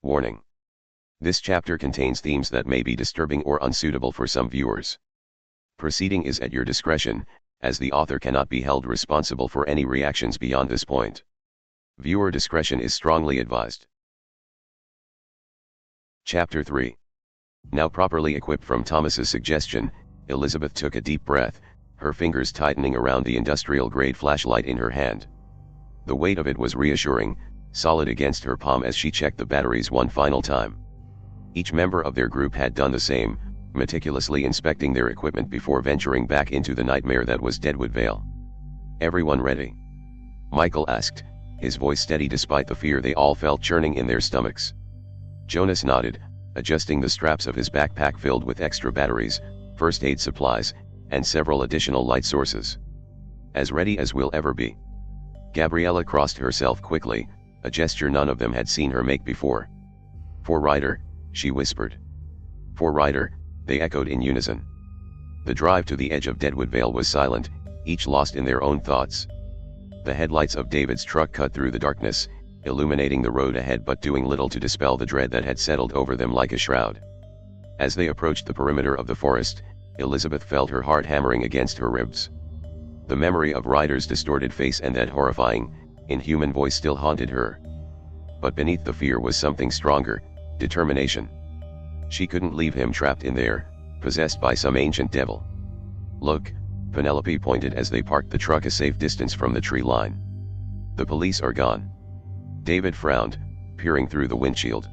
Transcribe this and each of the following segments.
Warning. This chapter contains themes that may be disturbing or unsuitable for some viewers. Proceeding is at your discretion, as the author cannot be held responsible for any reactions beyond this point. Viewer discretion is strongly advised. Chapter 3. Now properly equipped from Thomas's suggestion, Elizabeth took a deep breath, her fingers tightening around the industrial-grade flashlight in her hand. The weight of it was reassuring, solid against her palm as she checked the batteries one final time. Each member of their group had done the same, meticulously inspecting their equipment before venturing back into the nightmare that was Deadwood Vale. "Everyone ready?" Michael asked, his voice steady despite the fear they all felt churning in their stomachs. Jonas nodded, adjusting the straps of his backpack filled with extra batteries, first aid supplies, and several additional light sources. "As ready as we'll ever be." Gabriella crossed herself quickly, a gesture none of them had seen her make before. "For Ryder," she whispered. "For Ryder," they echoed in unison. The drive to the edge of Deadwood Vale was silent, each lost in their own thoughts. The headlights of David's truck cut through the darkness, illuminating the road ahead but doing little to dispel the dread that had settled over them like a shroud. As they approached the perimeter of the forest, Elizabeth felt her heart hammering against her ribs. The memory of Ryder's distorted face and that horrifying, inhuman voice still haunted her. But beneath the fear was something stronger, determination. She couldn't leave him trapped in there, possessed by some ancient devil. "Look," Penelope pointed as they parked the truck a safe distance from the tree line. "The police are gone." David frowned, peering through the windshield.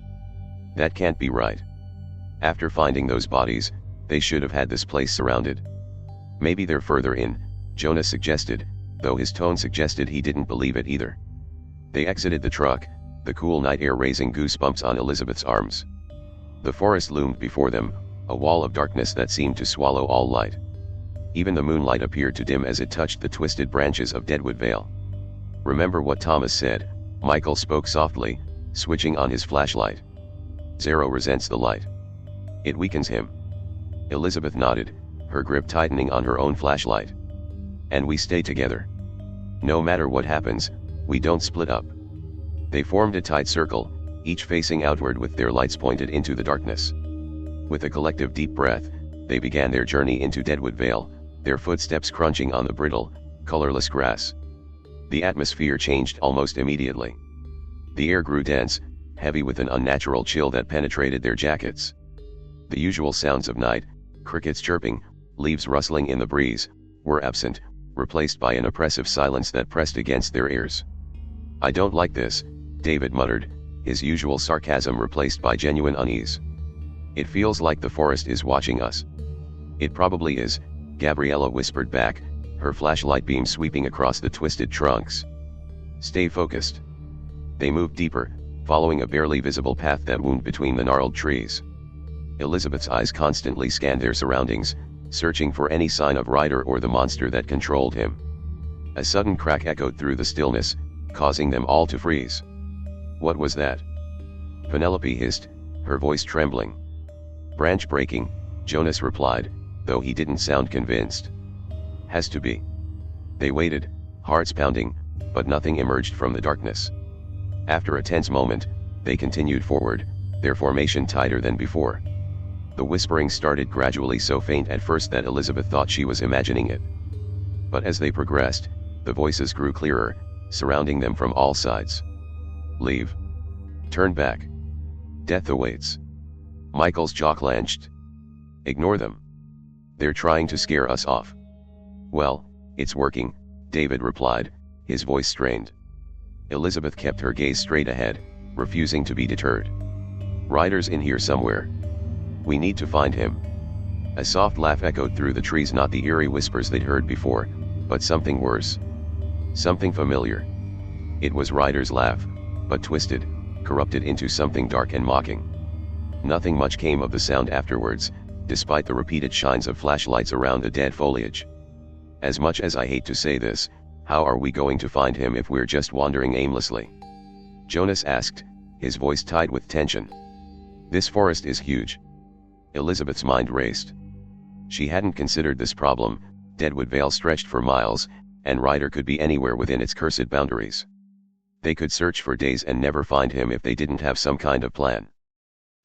"That can't be right. After finding those bodies, they should have had this place surrounded." "Maybe they're further in," Jonas suggested, though his tone suggested he didn't believe it either. They exited the truck, the cool night air raising goosebumps on Elizabeth's arms. The forest loomed before them, a wall of darkness that seemed to swallow all light. Even the moonlight appeared to dim as it touched the twisted branches of Deadwood Vale. "Remember what Thomas said," Michael spoke softly, switching on his flashlight. "Zero resents the light. It weakens him." Elizabeth nodded, her grip tightening on her own flashlight. "And we stay together. No matter what happens, we don't split up." They formed a tight circle, each facing outward with their lights pointed into the darkness. With a collective deep breath, they began their journey into Deadwood Vale, their footsteps crunching on the brittle, colorless grass. The atmosphere changed almost immediately. The air grew dense, heavy with an unnatural chill that penetrated their jackets. The usual sounds of night, crickets chirping, leaves rustling in the breeze, were absent, replaced by an oppressive silence that pressed against their ears. "I don't like this," David muttered, his usual sarcasm replaced by genuine unease. "It feels like the forest is watching us." "It probably is," Gabriella whispered back, her flashlight beam sweeping across the twisted trunks. "Stay focused." They moved deeper, following a barely visible path that wound between the gnarled trees. Elizabeth's eyes constantly scanned their surroundings, searching for any sign of Ryder or the monster that controlled him. A sudden crack echoed through the stillness, causing them all to freeze. "What was that?" Penelope hissed, her voice trembling. "Branch breaking," Jonas replied, though he didn't sound convinced. "Has to be." They waited, hearts pounding, but nothing emerged from the darkness. After a tense moment, they continued forward, their formation tighter than before. The whispering started gradually so faint at first that Elizabeth thought she was imagining it. But as they progressed, the voices grew clearer, surrounding them from all sides. "Leave. Turn back. Death awaits." Michael's jaw clenched. "Ignore them. They're trying to scare us off." "Well, it's working," David replied, his voice strained. Elizabeth kept her gaze straight ahead, refusing to be deterred. "Ryder's in here somewhere. We need to find him." A soft laugh echoed through the trees, not the eerie whispers they'd heard before, but something worse. Something familiar. It was Ryder's laugh, but twisted, corrupted into something dark and mocking. Nothing much came of the sound afterwards, despite the repeated shines of flashlights around the dead foliage. "As much as I hate to say this, how are we going to find him if we're just wandering aimlessly?" Jonas asked, his voice tight with tension. "This forest is huge." Elizabeth's mind raced. She hadn't considered this problem. Deadwood Vale stretched for miles, and Ryder could be anywhere within its cursed boundaries. They could search for days and never find him if they didn't have some kind of plan.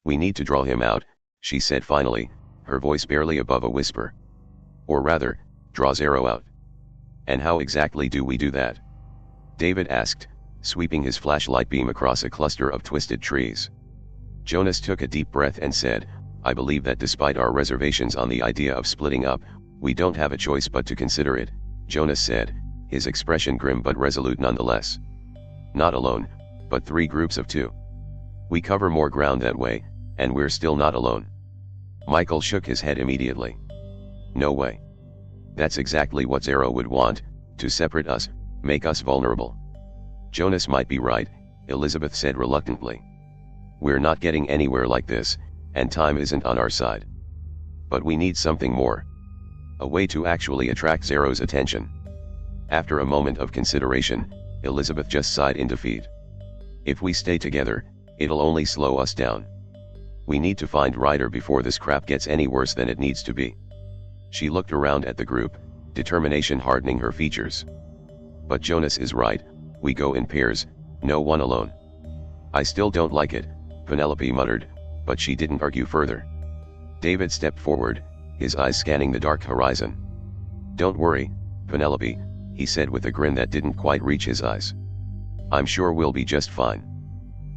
We need to draw him out, she said finally, her voice barely above a whisper. Or rather, draw Zero out. And how exactly do we do that? David asked, sweeping his flashlight beam across a cluster of twisted trees. Jonas took a deep breath and said, I believe that despite our reservations on the idea of splitting up, we don't have a choice but to consider it, Jonas said, his expression grim but resolute nonetheless. Not alone, but 3 groups of 2. We cover more ground that way, and we're still not alone. Michael shook his head immediately. No way. That's exactly what Zero would want, to separate us, make us vulnerable. Jonas might be right, Elizabeth said reluctantly. We're not getting anywhere like this, and time isn't on our side. But we need something more. A way to actually attract Zero's attention. After a moment of consideration, Elizabeth just sighed in defeat. If we stay together, it'll only slow us down. We need to find Ryder before this crap gets any worse than it needs to be. She looked around at the group, determination hardening her features. But Jonas is right, we go in pairs, no one alone. I still don't like it, Penelope muttered, but she didn't argue further. David stepped forward, his eyes scanning the dark horizon. Don't worry, Penelope, he said with a grin that didn't quite reach his eyes. I'm sure we'll be just fine.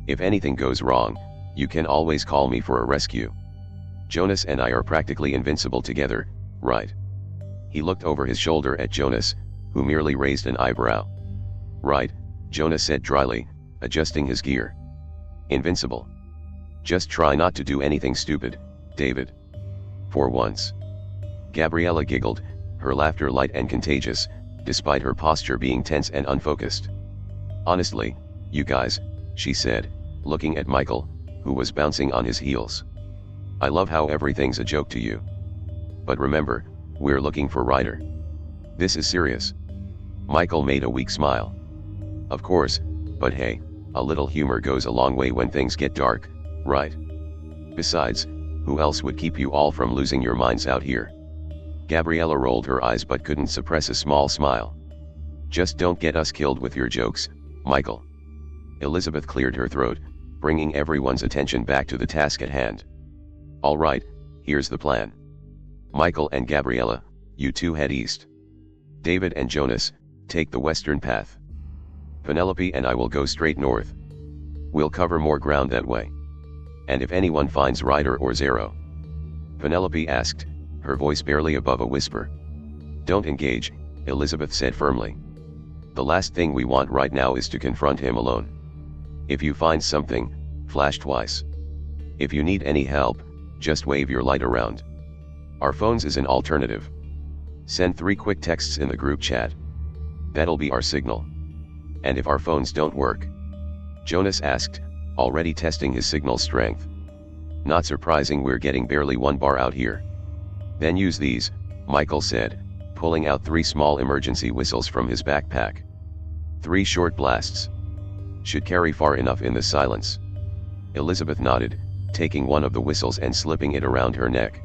If anything goes wrong, you can always call me for a rescue. Jonas and I are practically invincible together, right? He looked over his shoulder at Jonas, who merely raised an eyebrow. Right, Jonas said dryly, adjusting his gear. Invincible. Just try not to do anything stupid, David. For once. Gabriella giggled, her laughter light and contagious, despite her posture being tense and unfocused. Honestly, you guys, she said, looking at Michael, who was bouncing on his heels. I love how everything's a joke to you. But remember, we're looking for Ryder. This is serious. Michael made a weak smile. Of course, but hey, a little humor goes a long way when things get dark, right? Besides, who else would keep you all from losing your minds out here? Gabriella rolled her eyes but couldn't suppress a small smile. Just don't get us killed with your jokes, Michael. Elizabeth cleared her throat, bringing everyone's attention back to the task at hand. All right, here's the plan. Michael and Gabriella, you two head east. David and Jonas, take the western path. Penelope and I will go straight north. We'll cover more ground that way. And if anyone finds Ryder or Zero? Penelope asked, her voice barely above a whisper. Don't engage, Elizabeth said firmly. The last thing we want right now is to confront him alone. If you find something, flash twice. If you need any help, just wave your light around. Our phones is an alternative. Send 3 quick texts in the group chat. That'll be our signal. And if our phones don't work? Jonas asked, already testing his signal strength. Not surprising we're getting barely 1 bar out here. Then use these, Michael said, pulling out 3 small emergency whistles from his backpack. 3 short blasts. Should carry far enough in the silence. Elizabeth nodded, taking one of the whistles and slipping it around her neck.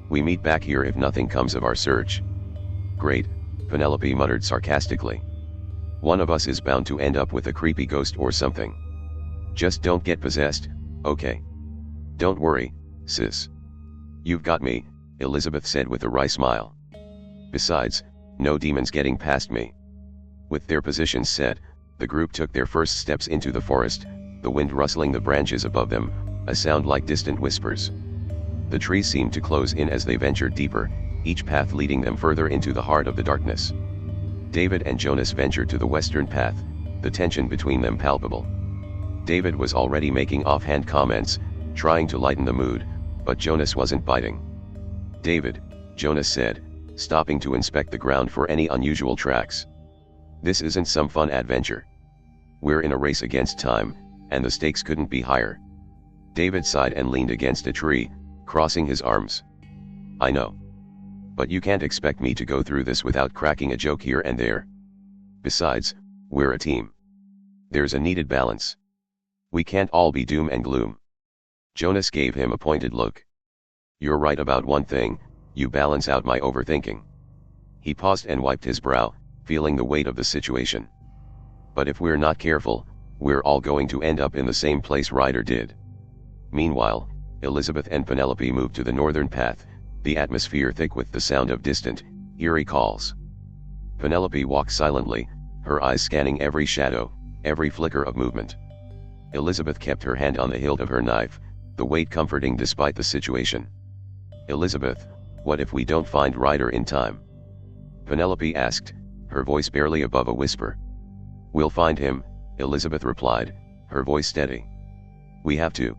We meet back here if nothing comes of our search. Great, Penelope muttered sarcastically. One of us is bound to end up with a creepy ghost or something. Just don't get possessed, okay? Don't worry, sis. You've got me, Elizabeth said with a wry smile. Besides, no demons getting past me. With their positions set, the group took their first steps into the forest, the wind rustling the branches above them, a sound like distant whispers. The trees seemed to close in as they ventured deeper, each path leading them further into the heart of the darkness. David and Jonas ventured to the western path, the tension between them palpable. David was already making offhand comments, trying to lighten the mood, but Jonas wasn't biting. David, Jonas said, stopping to inspect the ground for any unusual tracks. This isn't some fun adventure. We're in a race against time, and the stakes couldn't be higher. David sighed and leaned against a tree, crossing his arms. I know. But you can't expect me to go through this without cracking a joke here and there. Besides, we're a team. There's a needed balance. We can't all be doom and gloom. Jonas gave him a pointed look. You're right about one thing, you balance out my overthinking. He paused and wiped his brow, feeling the weight of the situation. But if we're not careful, we're all going to end up in the same place Ryder did. Meanwhile, Elizabeth and Penelope moved to the northern path, the atmosphere thick with the sound of distant, eerie calls. Penelope walked silently, her eyes scanning every shadow, every flicker of movement. Elizabeth kept her hand on the hilt of her knife, the weight comforting despite the situation. "Elizabeth, what if we don't find Ryder in time?" Penelope asked, her voice barely above a whisper. "We'll find him," Elizabeth replied, her voice steady. "We have to.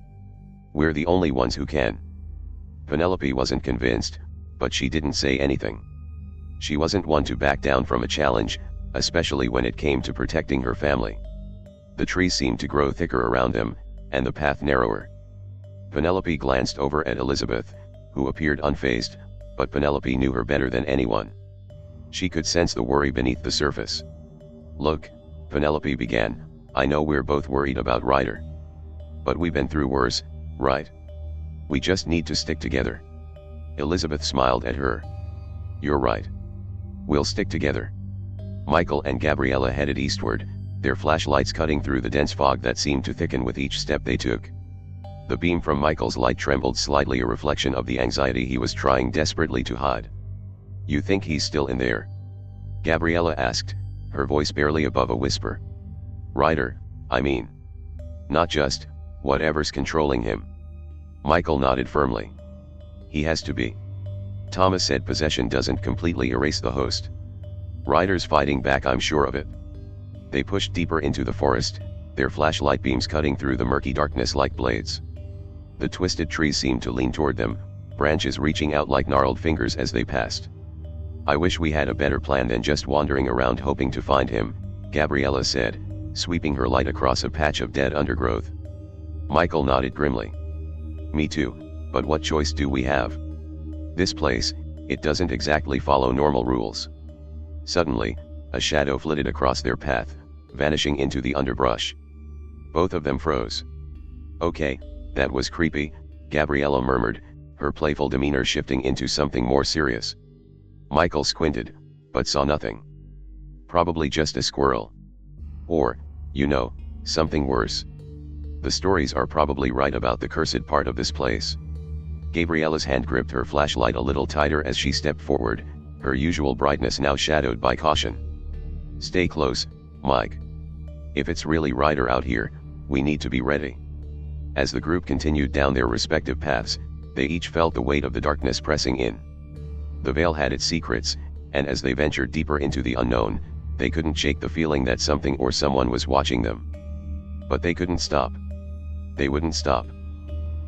We're the only ones who can." Penelope wasn't convinced, but she didn't say anything. She wasn't one to back down from a challenge, especially when it came to protecting her family. The trees seemed to grow thicker around them, and the path narrower. Penelope glanced over at Elizabeth, who appeared unfazed, but Penelope knew her better than anyone. She could sense the worry beneath the surface. "Look," Penelope began, "I know we're both worried about Ryder. But we've been through worse, right? We just need to stick together." Elizabeth smiled at her. "You're right. We'll stick together." Michael and Gabriella headed eastward, their flashlights cutting through the dense fog that seemed to thicken with each step they took. The beam from Michael's light trembled slightly, a reflection of the anxiety he was trying desperately to hide. "You think he's still in there?" Gabriella asked, her voice barely above a whisper. "Ryder, I mean. Not just, whatever's controlling him." Michael nodded firmly. "He has to be." Thomas said, "Possession doesn't completely erase the host. Ryder's fighting back, I'm sure of it." They pushed deeper into the forest, their flashlight beams cutting through the murky darkness like blades. The twisted trees seemed to lean toward them, branches reaching out like gnarled fingers as they passed. "I wish we had a better plan than just wandering around hoping to find him," Gabriella said, sweeping her light across a patch of dead undergrowth. Michael nodded grimly. "Me too, but what choice do we have? This place, it doesn't exactly follow normal rules." Suddenly, a shadow flitted across their path, vanishing into the underbrush. Both of them froze. "Okay, that was creepy," Gabriella murmured, her playful demeanor shifting into something more serious. Michael squinted, but saw nothing. "Probably just a squirrel. Or, something worse. The stories are probably right about the cursed part of this place." Gabriella's hand gripped her flashlight a little tighter as she stepped forward, her usual brightness now shadowed by caution. "Stay close, Mike. If it's really Ryder out here, we need to be ready." As the group continued down their respective paths, they each felt the weight of the darkness pressing in. The veil had its secrets, and as they ventured deeper into the unknown, they couldn't shake the feeling that something or someone was watching them. But they couldn't stop. They wouldn't stop.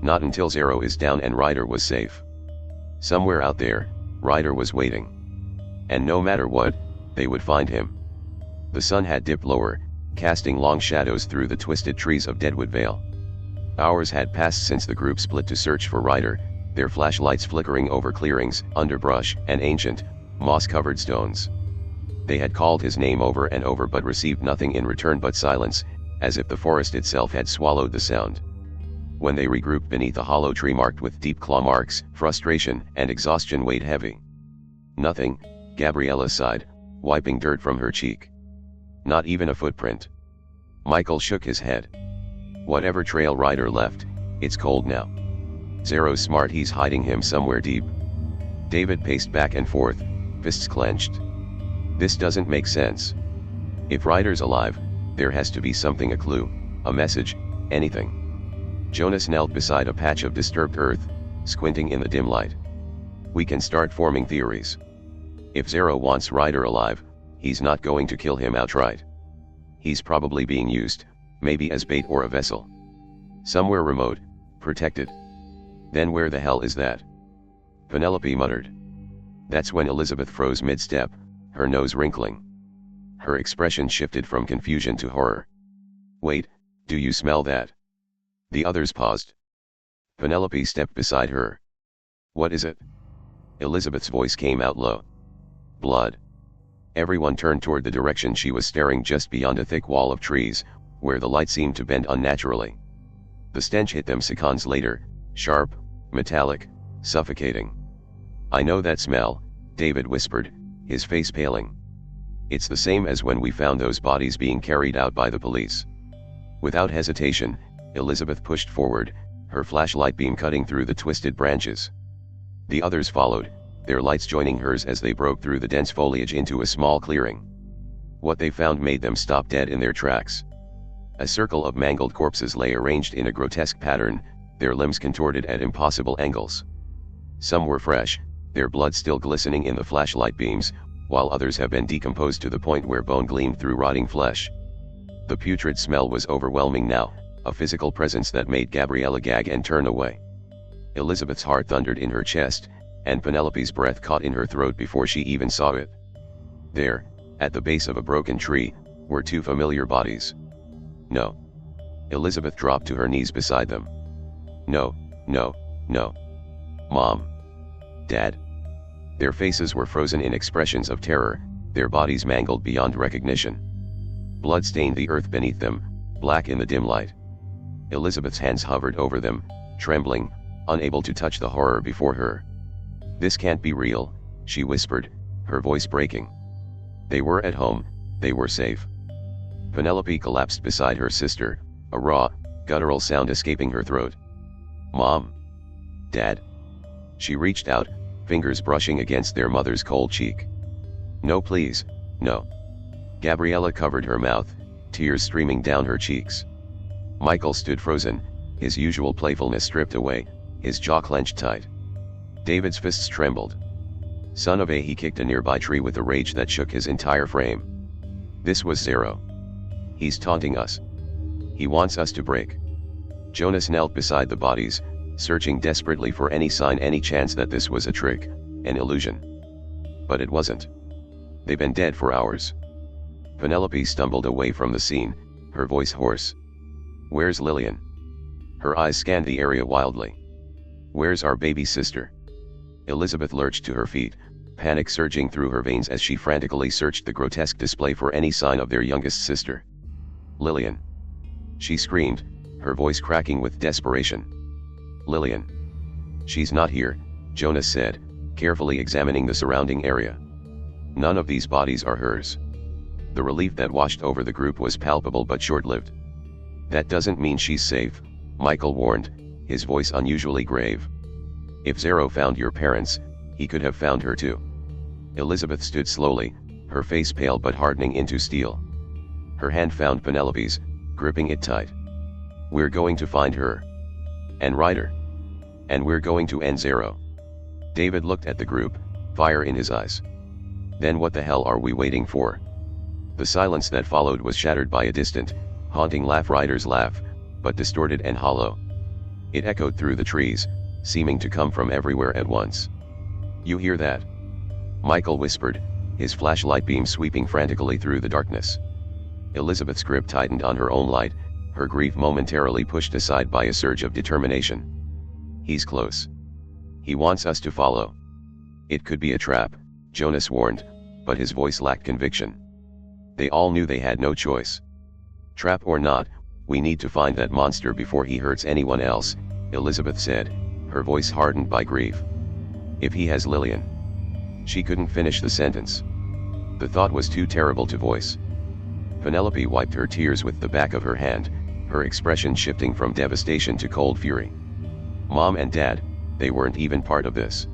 Not until Zero is down and Ryder was safe. Somewhere out there, Ryder was waiting. And no matter what, they would find him. The sun had dipped lower, casting long shadows through the twisted trees of Deadwood Vale. Hours had passed since the group split to search for Ryder, their flashlights flickering over clearings, underbrush, and ancient, moss-covered stones. They had called his name over and over but received nothing in return but silence, as if the forest itself had swallowed the sound. When they regrouped beneath a hollow tree marked with deep claw marks, frustration and exhaustion weighed heavy. "Nothing," Gabriella sighed, wiping dirt from her cheek. "Not even a footprint." Michael shook his head. "Whatever trail Ryder left, it's cold now. Zero's smart, he's hiding him somewhere deep." David paced back and forth, fists clenched. "This doesn't make sense. If Ryder's alive, there has to be something, a clue, a message, anything." Jonas knelt beside a patch of disturbed earth, squinting in the dim light. "We can start forming theories. If Zero wants Ryder alive, he's not going to kill him outright. He's probably being used, maybe as bait or a vessel. Somewhere remote, protected. Then where the hell is that?" Penelope muttered. That's when Elizabeth froze mid-step, her nose wrinkling. Her expression shifted from confusion to horror. "Wait, do you smell that?" The others paused. Penelope stepped beside her. "What is it?" Elizabeth's voice came out low. "Blood." Everyone turned toward the direction she was staring, just beyond a thick wall of trees, where the light seemed to bend unnaturally. The stench hit them seconds later, sharp, metallic, suffocating. "I know that smell," David whispered, his face paling. It's the same as when we found those bodies being carried out by the police. Without hesitation, Elizabeth pushed forward, her flashlight beam cutting through the twisted branches. The others followed, their lights joining hers as they broke through the dense foliage into a small clearing. What they found made them stop dead in their tracks. A circle of mangled corpses lay arranged in a grotesque pattern, their limbs contorted at impossible angles. Some were fresh, their blood still glistening in the flashlight beams, while others have been decomposed to the point where bone gleamed through rotting flesh. The putrid smell was overwhelming now, a physical presence that made Gabriella gag and turn away. Elizabeth's heart thundered in her chest, and Penelope's breath caught in her throat before she even saw it. There, at the base of a broken tree, were two familiar bodies. No. Elizabeth dropped to her knees beside them. No, no, no. Mom. Dad. Their faces were frozen in expressions of terror, their bodies mangled beyond recognition. Blood stained the earth beneath them, black in the dim light. Elizabeth's hands hovered over them, trembling, unable to touch the horror before her. This can't be real, she whispered, her voice breaking. They were at home, they were safe. Penelope collapsed beside her sister, a raw, guttural sound escaping her throat. Mom. Dad. She reached out, fingers brushing against their mother's cold cheek. No, please, no. Gabriella covered her mouth, tears streaming down her cheeks. Michael stood frozen, his usual playfulness stripped away, his jaw clenched tight. David's fists trembled. Son of a, he kicked a nearby tree with a rage that shook his entire frame. This was Zero. He's taunting us. He wants us to break. Jonas knelt beside the bodies, searching desperately for any sign, any chance that this was a trick, an illusion. But it wasn't. They've been dead for hours. Penelope stumbled away from the scene, her voice hoarse. Where's Lillian? Her eyes scanned the area wildly. Where's our baby sister? Elizabeth lurched to her feet, panic surging through her veins as she frantically searched the grotesque display for any sign of their youngest sister. Lillian. She screamed, her voice cracking with desperation. Lillian. She's not here, Jonas said, carefully examining the surrounding area. None of these bodies are hers. The relief that washed over the group was palpable but short-lived. That doesn't mean she's safe, Michael warned, his voice unusually grave. If Zero found your parents, he could have found her too. Elizabeth stood slowly, her face pale but hardening into steel. Her hand found Penelope's, gripping it tight. We're going to find her. And Ryder. And we're going to end Zero. David looked at the group, fire in his eyes. Then what the hell are we waiting for? The silence that followed was shattered by a distant, haunting laugh, Ryder's laugh, but distorted and hollow. It echoed through the trees, seeming to come from everywhere at once. You hear that? Michael whispered, his flashlight beam sweeping frantically through the darkness. Elizabeth's grip tightened on her own light, her grief momentarily pushed aside by a surge of determination. He's close. He wants us to follow. It could be a trap, Jonas warned, but his voice lacked conviction. They all knew they had no choice. Trap or not, we need to find that monster before he hurts anyone else, Elizabeth said, her voice hardened by grief. If he has Lillian. She couldn't finish the sentence. The thought was too terrible to voice. Penelope wiped her tears with the back of her hand, her expression shifting from devastation to cold fury. Mom and Dad, they weren't even part of this.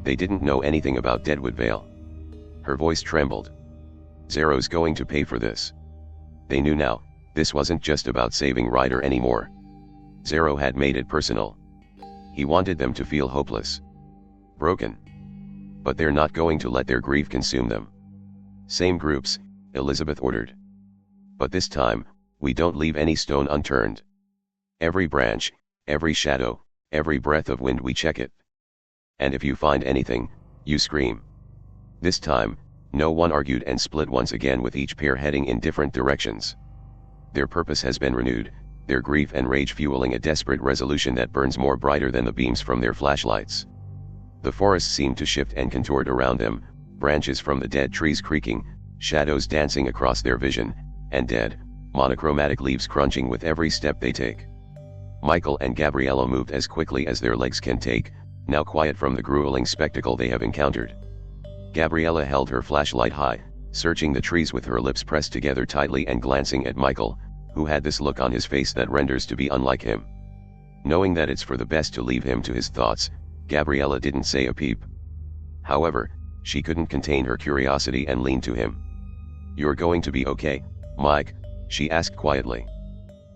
They didn't know anything about Deadwood Vale. Her voice trembled. Zero's going to pay for this. They knew now, this wasn't just about saving Ryder anymore. Zero had made it personal. He wanted them to feel hopeless. Broken. But they're not going to let their grief consume them. Same groups, Elizabeth ordered. But this time, we don't leave any stone unturned. Every branch, every shadow, every breath of wind, we check it. And if you find anything, you scream. This time, no one argued and split once again, with each pair heading in different directions. Their purpose has been renewed, their grief and rage fueling a desperate resolution that burns more brighter than the beams from their flashlights. The forest seemed to shift and contort around them, branches from the dead trees creaking, shadows dancing across their vision, and dead, monochromatic leaves crunching with every step they take. Michael and Gabriella moved as quickly as their legs can take, now quiet from the grueling spectacle they have encountered. Gabriella held her flashlight high, searching the trees with her lips pressed together tightly and glancing at Michael, who had this look on his face that renders to be unlike him. Knowing that it's for the best to leave him to his thoughts, Gabriella didn't say a peep. However, she couldn't contain her curiosity and leaned to him. "You're going to be okay, Mike?" she asked quietly.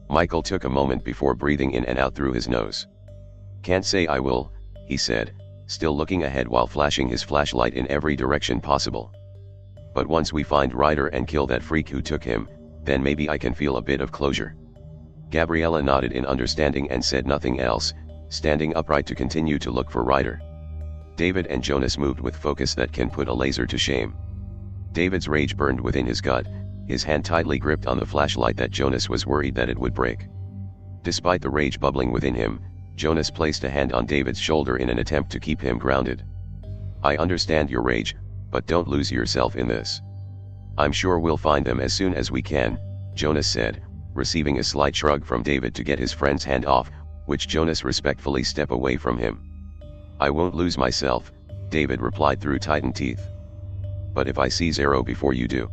Michael took a moment before breathing in and out through his nose. "Can't say I will," he said, still looking ahead while flashing his flashlight in every direction possible. "But once we find Ryder and kill that freak who took him, then maybe I can feel a bit of closure." Gabriella nodded in understanding and said nothing else, standing upright to continue to look for Ryder. David and Jonas moved with focus that can put a laser to shame. David's rage burned within his gut, his hand tightly gripped on the flashlight that Jonas was worried that it would break. Despite the rage bubbling within him, Jonas placed a hand on David's shoulder in an attempt to keep him grounded. "I understand your rage, but don't lose yourself in this. I'm sure we'll find them as soon as we can," Jonas said, receiving a slight shrug from David to get his friend's hand off, which Jonas respectfully stepped away from him. "I won't lose myself," David replied through tightened teeth. "But if I see Zero before you do,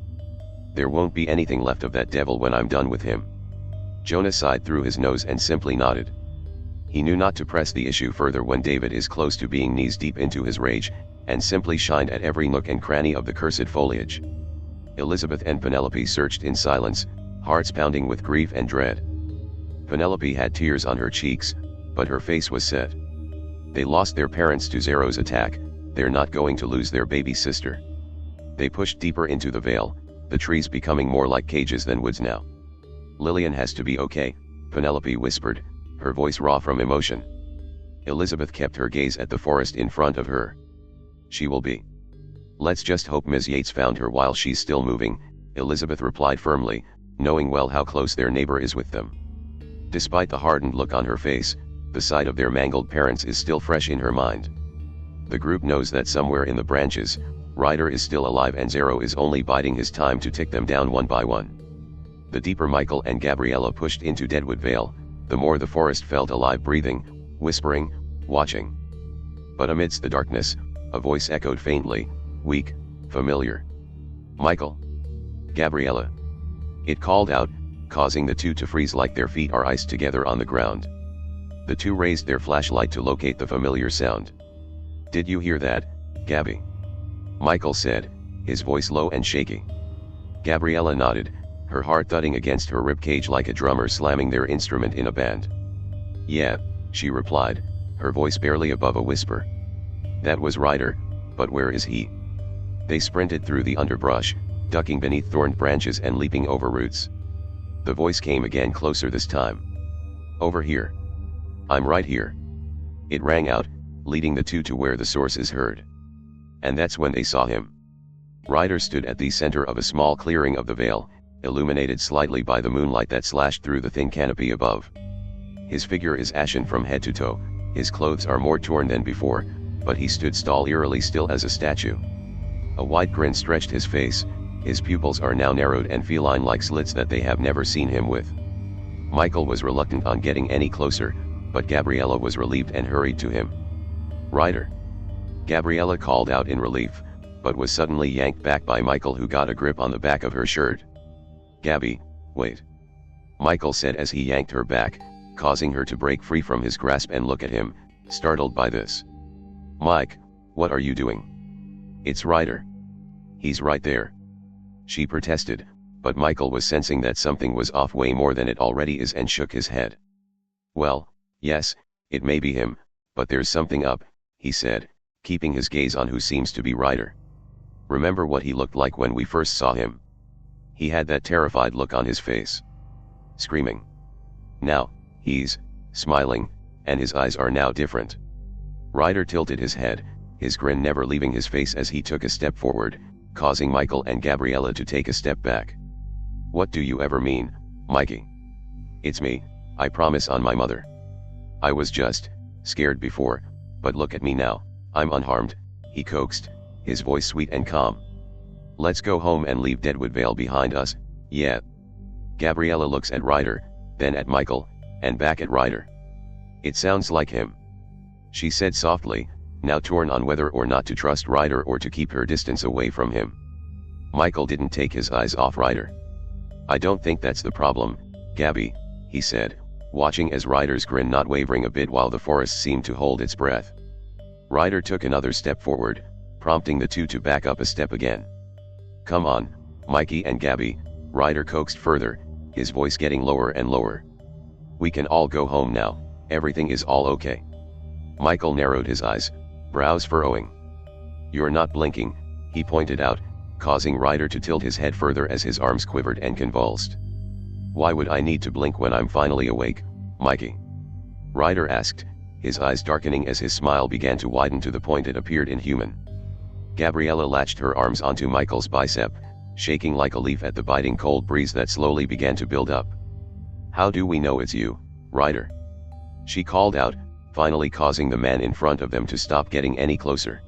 there won't be anything left of that devil when I'm done with him." Jonas sighed through his nose and simply nodded. He knew not to press the issue further when David is close to being knees deep into his rage, and simply shined at every nook and cranny of the cursed foliage. Elizabeth and Penelope searched in silence, hearts pounding with grief and dread. Penelope had tears on her cheeks, but her face was set. They lost their parents to Zero's attack, they're not going to lose their baby sister. They pushed deeper into the vale, the trees becoming more like cages than woods now. "Lillian has to be okay," Penelope whispered, her voice raw from emotion. Elizabeth kept her gaze at the forest in front of her. "She will be. Let's just hope Ms. Yates found her while she's still moving," Elizabeth replied firmly, knowing well how close their neighbor is with them. Despite the hardened look on her face, the sight of their mangled parents is still fresh in her mind. The group knows that somewhere in the branches, Ryder is still alive and Zero is only biding his time to tick them down one by one. The deeper Michael and Gabriella pushed into Deadwood Vale, the more the forest felt alive, breathing, whispering, watching. But amidst the darkness, a voice echoed faintly, weak, familiar. "Michael. Gabriella." It called out, causing the two to freeze like their feet are iced together on the ground. The two raised their flashlight to locate the familiar sound. "Did you hear that, Gabby?" Michael said, his voice low and shaky. Gabriella nodded, her heart thudding against her ribcage like a drummer slamming their instrument in a band. "Yeah," she replied, her voice barely above a whisper. "That was Ryder, but where is he?" They sprinted through the underbrush, ducking beneath thorned branches and leaping over roots. The voice came again, closer this time. "Over here. I'm right here." It rang out, leading the two to where the source is heard. And that's when they saw him. Ryder stood at the center of a small clearing of the vale, illuminated slightly by the moonlight that slashed through the thin canopy above. His figure is ashen from head to toe, his clothes are more torn than before, but he stood eerily still as a statue. A wide grin stretched his face, his pupils are now narrowed and feline like slits that they have never seen him with. Michael was reluctant on getting any closer, but Gabriella was relieved and hurried to him. "Ryder." Gabriella called out in relief, but was suddenly yanked back by Michael, who got a grip on the back of her shirt. "Gabby, wait," Michael said as he yanked her back, causing her to break free from his grasp and look at him, startled by this. "Mike, what are you doing?" "It's Ryder. He's right there," she protested, but Michael was sensing that something was off way more than it already is and shook his head. "Well, yes, it may be him, but there's something up," he said, keeping his gaze on who seems to be Ryder. "Remember what he looked like when we first saw him? He had that terrified look on his face. Screaming. Now, he's smiling, and his eyes are now different." Ryder tilted his head, his grin never leaving his face as he took a step forward, causing Michael and Gabriella to take a step back. "What do you ever mean, Mikey?" "It's me, I promise on my mother. I was just scared before, but look at me now, I'm unharmed," he coaxed, his voice sweet and calm. "Let's go home and leave Deadwood Vale behind us, yeah." Gabriella looks at Ryder, then at Michael, and back at Ryder. "It sounds like him," she said softly, now torn on whether or not to trust Ryder or to keep her distance away from him. Michael didn't take his eyes off Ryder. "I don't think that's the problem, Gabby," he said, watching as Ryder's grin not wavering a bit while the forest seemed to hold its breath. Ryder took another step forward, prompting the two to back up a step again. "Come on, Mikey and Gabby," Ryder coaxed further, his voice getting lower and lower. "We can all go home now, everything is all okay." Michael narrowed his eyes, brows furrowing. "You're not blinking," he pointed out, causing Ryder to tilt his head further as his arms quivered and convulsed. "Why would I need to blink when I'm finally awake, Mikey?" Ryder asked, his eyes darkening as his smile began to widen to the point it appeared inhuman. Gabriella latched her arms onto Michael's bicep, shaking like a leaf at the biting cold breeze that slowly began to build up. "How do we know it's you, Ryder?" she called out, finally causing the man in front of them to stop getting any closer.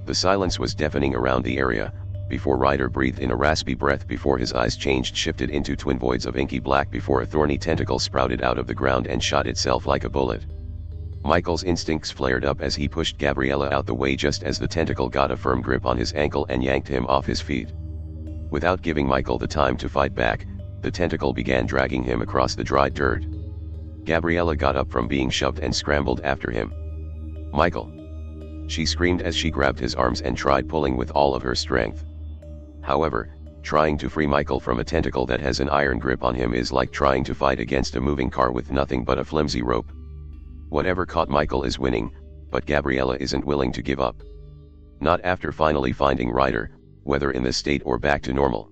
The silence was deafening around the area, before Ryder breathed in a raspy breath before his eyes shifted into twin voids of inky black before a thorny tentacle sprouted out of the ground and shot itself like a bullet. Michael's instincts flared up as he pushed Gabriella out the way just as the tentacle got a firm grip on his ankle and yanked him off his feet. Without giving Michael the time to fight back, the tentacle began dragging him across the dry dirt. Gabriella got up from being shoved and scrambled after him. "Michael!" she screamed as she grabbed his arms and tried pulling with all of her strength. However, trying to free Michael from a tentacle that has an iron grip on him is like trying to fight against a moving car with nothing but a flimsy rope. Whatever caught Michael is winning, but Gabriella isn't willing to give up. Not after finally finding Ryder, whether in this state or back to normal.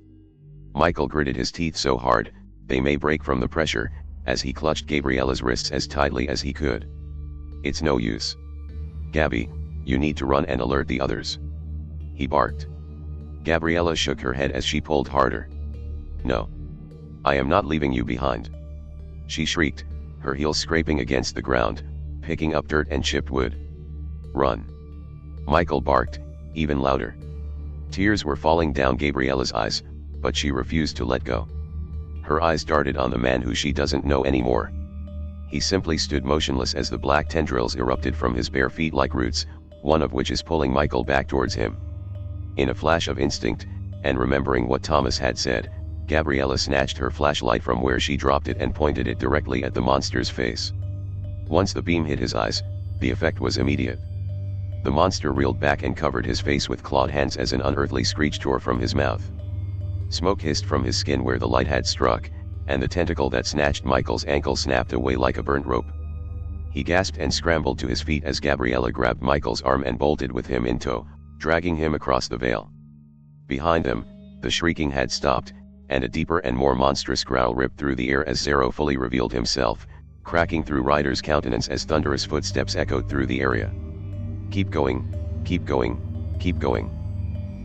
Michael gritted his teeth so hard, they may break from the pressure, as he clutched Gabriella's wrists as tightly as he could. "It's no use. Gabby, you need to run and alert the others," he barked. Gabriella shook her head as she pulled harder. "No. I am not leaving you behind," she shrieked, her heels scraping against the ground, picking up dirt and chipped wood. "Run!" Michael barked, even louder. Tears were falling down Gabriella's eyes, but she refused to let go. Her eyes darted on the man who she doesn't know anymore. He simply stood motionless as the black tendrils erupted from his bare feet like roots, one of which is pulling Michael back towards him. In a flash of instinct, and remembering what Thomas had said, Gabriella snatched her flashlight from where she dropped it and pointed it directly at the monster's face. Once the beam hit his eyes, the effect was immediate. The monster reeled back and covered his face with clawed hands as an unearthly screech tore from his mouth. Smoke hissed from his skin where the light had struck, and the tentacle that snatched Michael's ankle snapped away like a burnt rope. He gasped and scrambled to his feet as Gabriella grabbed Michael's arm and bolted with him in tow, dragging him across the vale. Behind them, the shrieking had stopped, and a deeper and more monstrous growl ripped through the air as Zero fully revealed himself, cracking through Ryder's countenance as thunderous footsteps echoed through the area. "Keep going, keep going, keep going.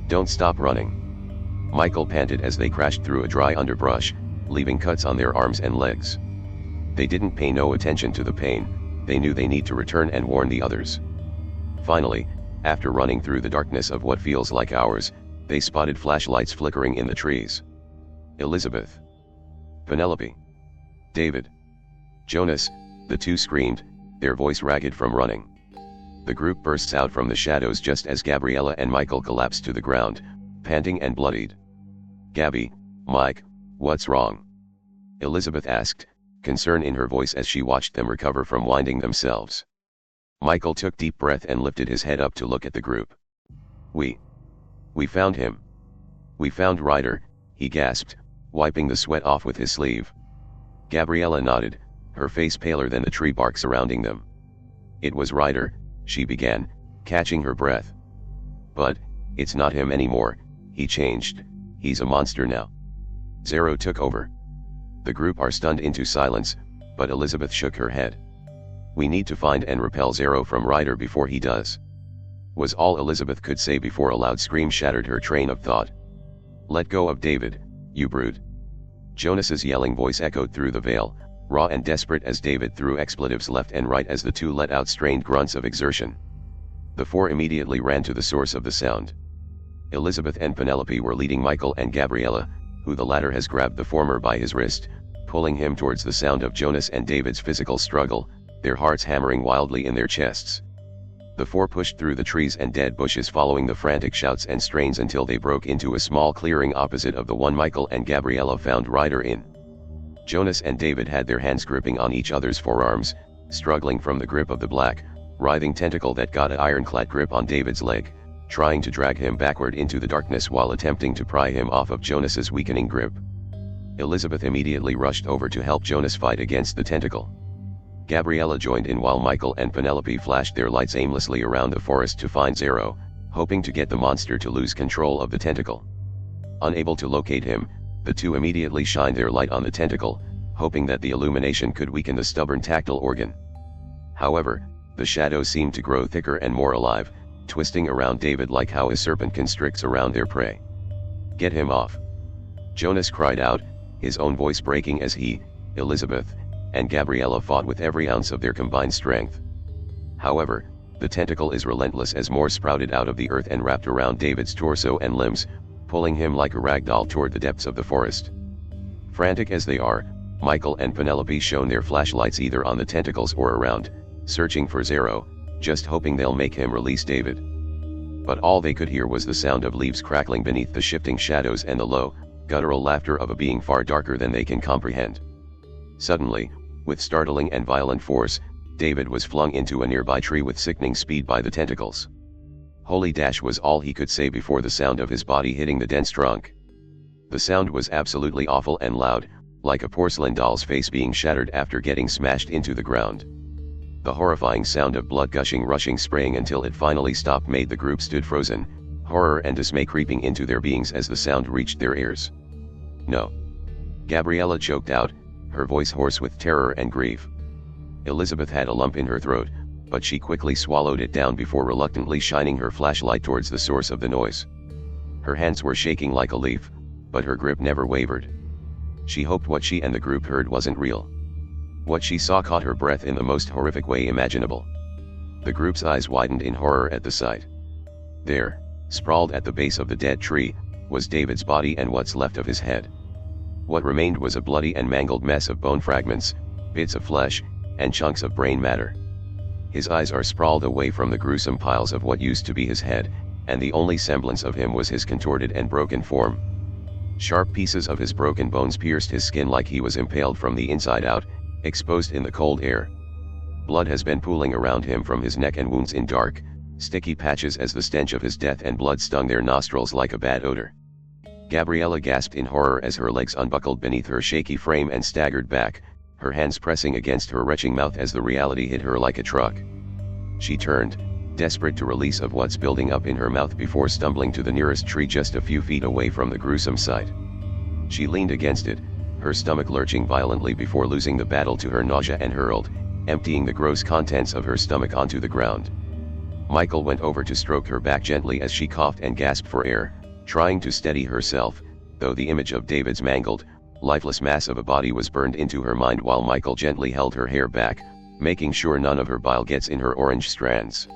Don't stop running," Michael panted as they crashed through a dry underbrush, leaving cuts on their arms and legs. They didn't pay no attention to the pain, they knew they need to return and warn the others. Finally, after running through the darkness of what feels like hours, they spotted flashlights flickering in the trees. Elizabeth, Penelope, David, Jonas, the two screamed, their voice ragged from running. The group bursts out from the shadows just as Gabriella and Michael collapsed to the ground, panting and bloodied. "Gabby, Mike, what's wrong?" Elizabeth asked, concern in her voice as she watched them recover from winding themselves. Michael took deep breath and lifted his head up to look at the group. We found him. We found Ryder," he gasped, wiping the sweat off with his sleeve. Gabriella nodded, her face paler than the tree bark surrounding them. "It was Ryder," she began, catching her breath. "But, it's not him anymore, he changed, he's a monster now. Zero took over." The group are stunned into silence, but Elizabeth shook her head. "We need to find and repel Zero from Ryder before he does," was all Elizabeth could say before a loud scream shattered her train of thought. "Let go of David, you brute." Jonas's yelling voice echoed through the vale, raw and desperate as David threw expletives left and right as the two let out strained grunts of exertion. The four immediately ran to the source of the sound. Elizabeth and Penelope were leading Michael and Gabriella, who the latter has grabbed the former by his wrist, pulling him towards the sound of Jonas and David's physical struggle, their hearts hammering wildly in their chests. The four pushed through the trees and dead bushes following the frantic shouts and strains until they broke into a small clearing opposite of the one Michael and Gabriella found Ryder in. Jonas and David had their hands gripping on each other's forearms, struggling from the grip of the black, writhing tentacle that got an ironclad grip on David's leg, trying to drag him backward into the darkness while attempting to pry him off of Jonas's weakening grip. Elizabeth immediately rushed over to help Jonas fight against the tentacle. Gabriella joined in while Michael and Penelope flashed their lights aimlessly around the forest to find Zero, hoping to get the monster to lose control of the tentacle. Unable to locate him, the two immediately shined their light on the tentacle, hoping that the illumination could weaken the stubborn tactile organ. However, the shadows seemed to grow thicker and more alive, twisting around David like how a serpent constricts around their prey. "Get him off!" Jonas cried out, his own voice breaking as he, Elizabeth, and Gabriella fought with every ounce of their combined strength. However, the tentacle is relentless as more sprouted out of the earth and wrapped around David's torso and limbs, pulling him like a rag doll toward the depths of the forest. Frantic as they are, Michael and Penelope shone their flashlights either on the tentacles or around, searching for Zero, just hoping they'll make him release David. But all they could hear was the sound of leaves crackling beneath the shifting shadows and the low, guttural laughter of a being far darker than they can comprehend. Suddenly, with startling and violent force, David was flung into a nearby tree with sickening speed by the tentacles. "Holy dash!" was all he could say before the sound of his body hitting the dense trunk. The sound was absolutely awful and loud, like a porcelain doll's face being shattered after getting smashed into the ground. The horrifying sound of blood gushing, rushing, spraying until it finally stopped made the group stood frozen, horror and dismay creeping into their beings as the sound reached their ears. "No!" Gabriella choked out, her voice hoarse with terror and grief. Elizabeth had a lump in her throat, but she quickly swallowed it down before reluctantly shining her flashlight towards the source of the noise. Her hands were shaking like a leaf, but her grip never wavered. She hoped what she and the group heard wasn't real. What she saw caught her breath in the most horrific way imaginable. The group's eyes widened in horror at the sight. There, sprawled at the base of the dead tree, was David's body and what's left of his head. What remained was a bloody and mangled mess of bone fragments, bits of flesh, and chunks of brain matter. His eyes are sprawled away from the gruesome piles of what used to be his head, and the only semblance of him was his contorted and broken form. Sharp pieces of his broken bones pierced his skin like he was impaled from the inside out, exposed in the cold air. Blood has been pooling around him from his neck and wounds in dark, sticky patches as the stench of his death and blood stung their nostrils like a bad odor. Gabriella gasped in horror as her legs unbuckled beneath her shaky frame and staggered back, her hands pressing against her retching mouth as the reality hit her like a truck. She turned, desperate to release of what's building up in her mouth before stumbling to the nearest tree just a few feet away from the gruesome sight. She leaned against it, her stomach lurching violently before losing the battle to her nausea and hurled, emptying the gross contents of her stomach onto the ground. Michael went over to stroke her back gently as she coughed and gasped for air, trying to steady herself, though the image of David's mangled, lifeless mass of a body was burned into her mind while Michael gently held her hair back, making sure none of her bile gets in her orange strands.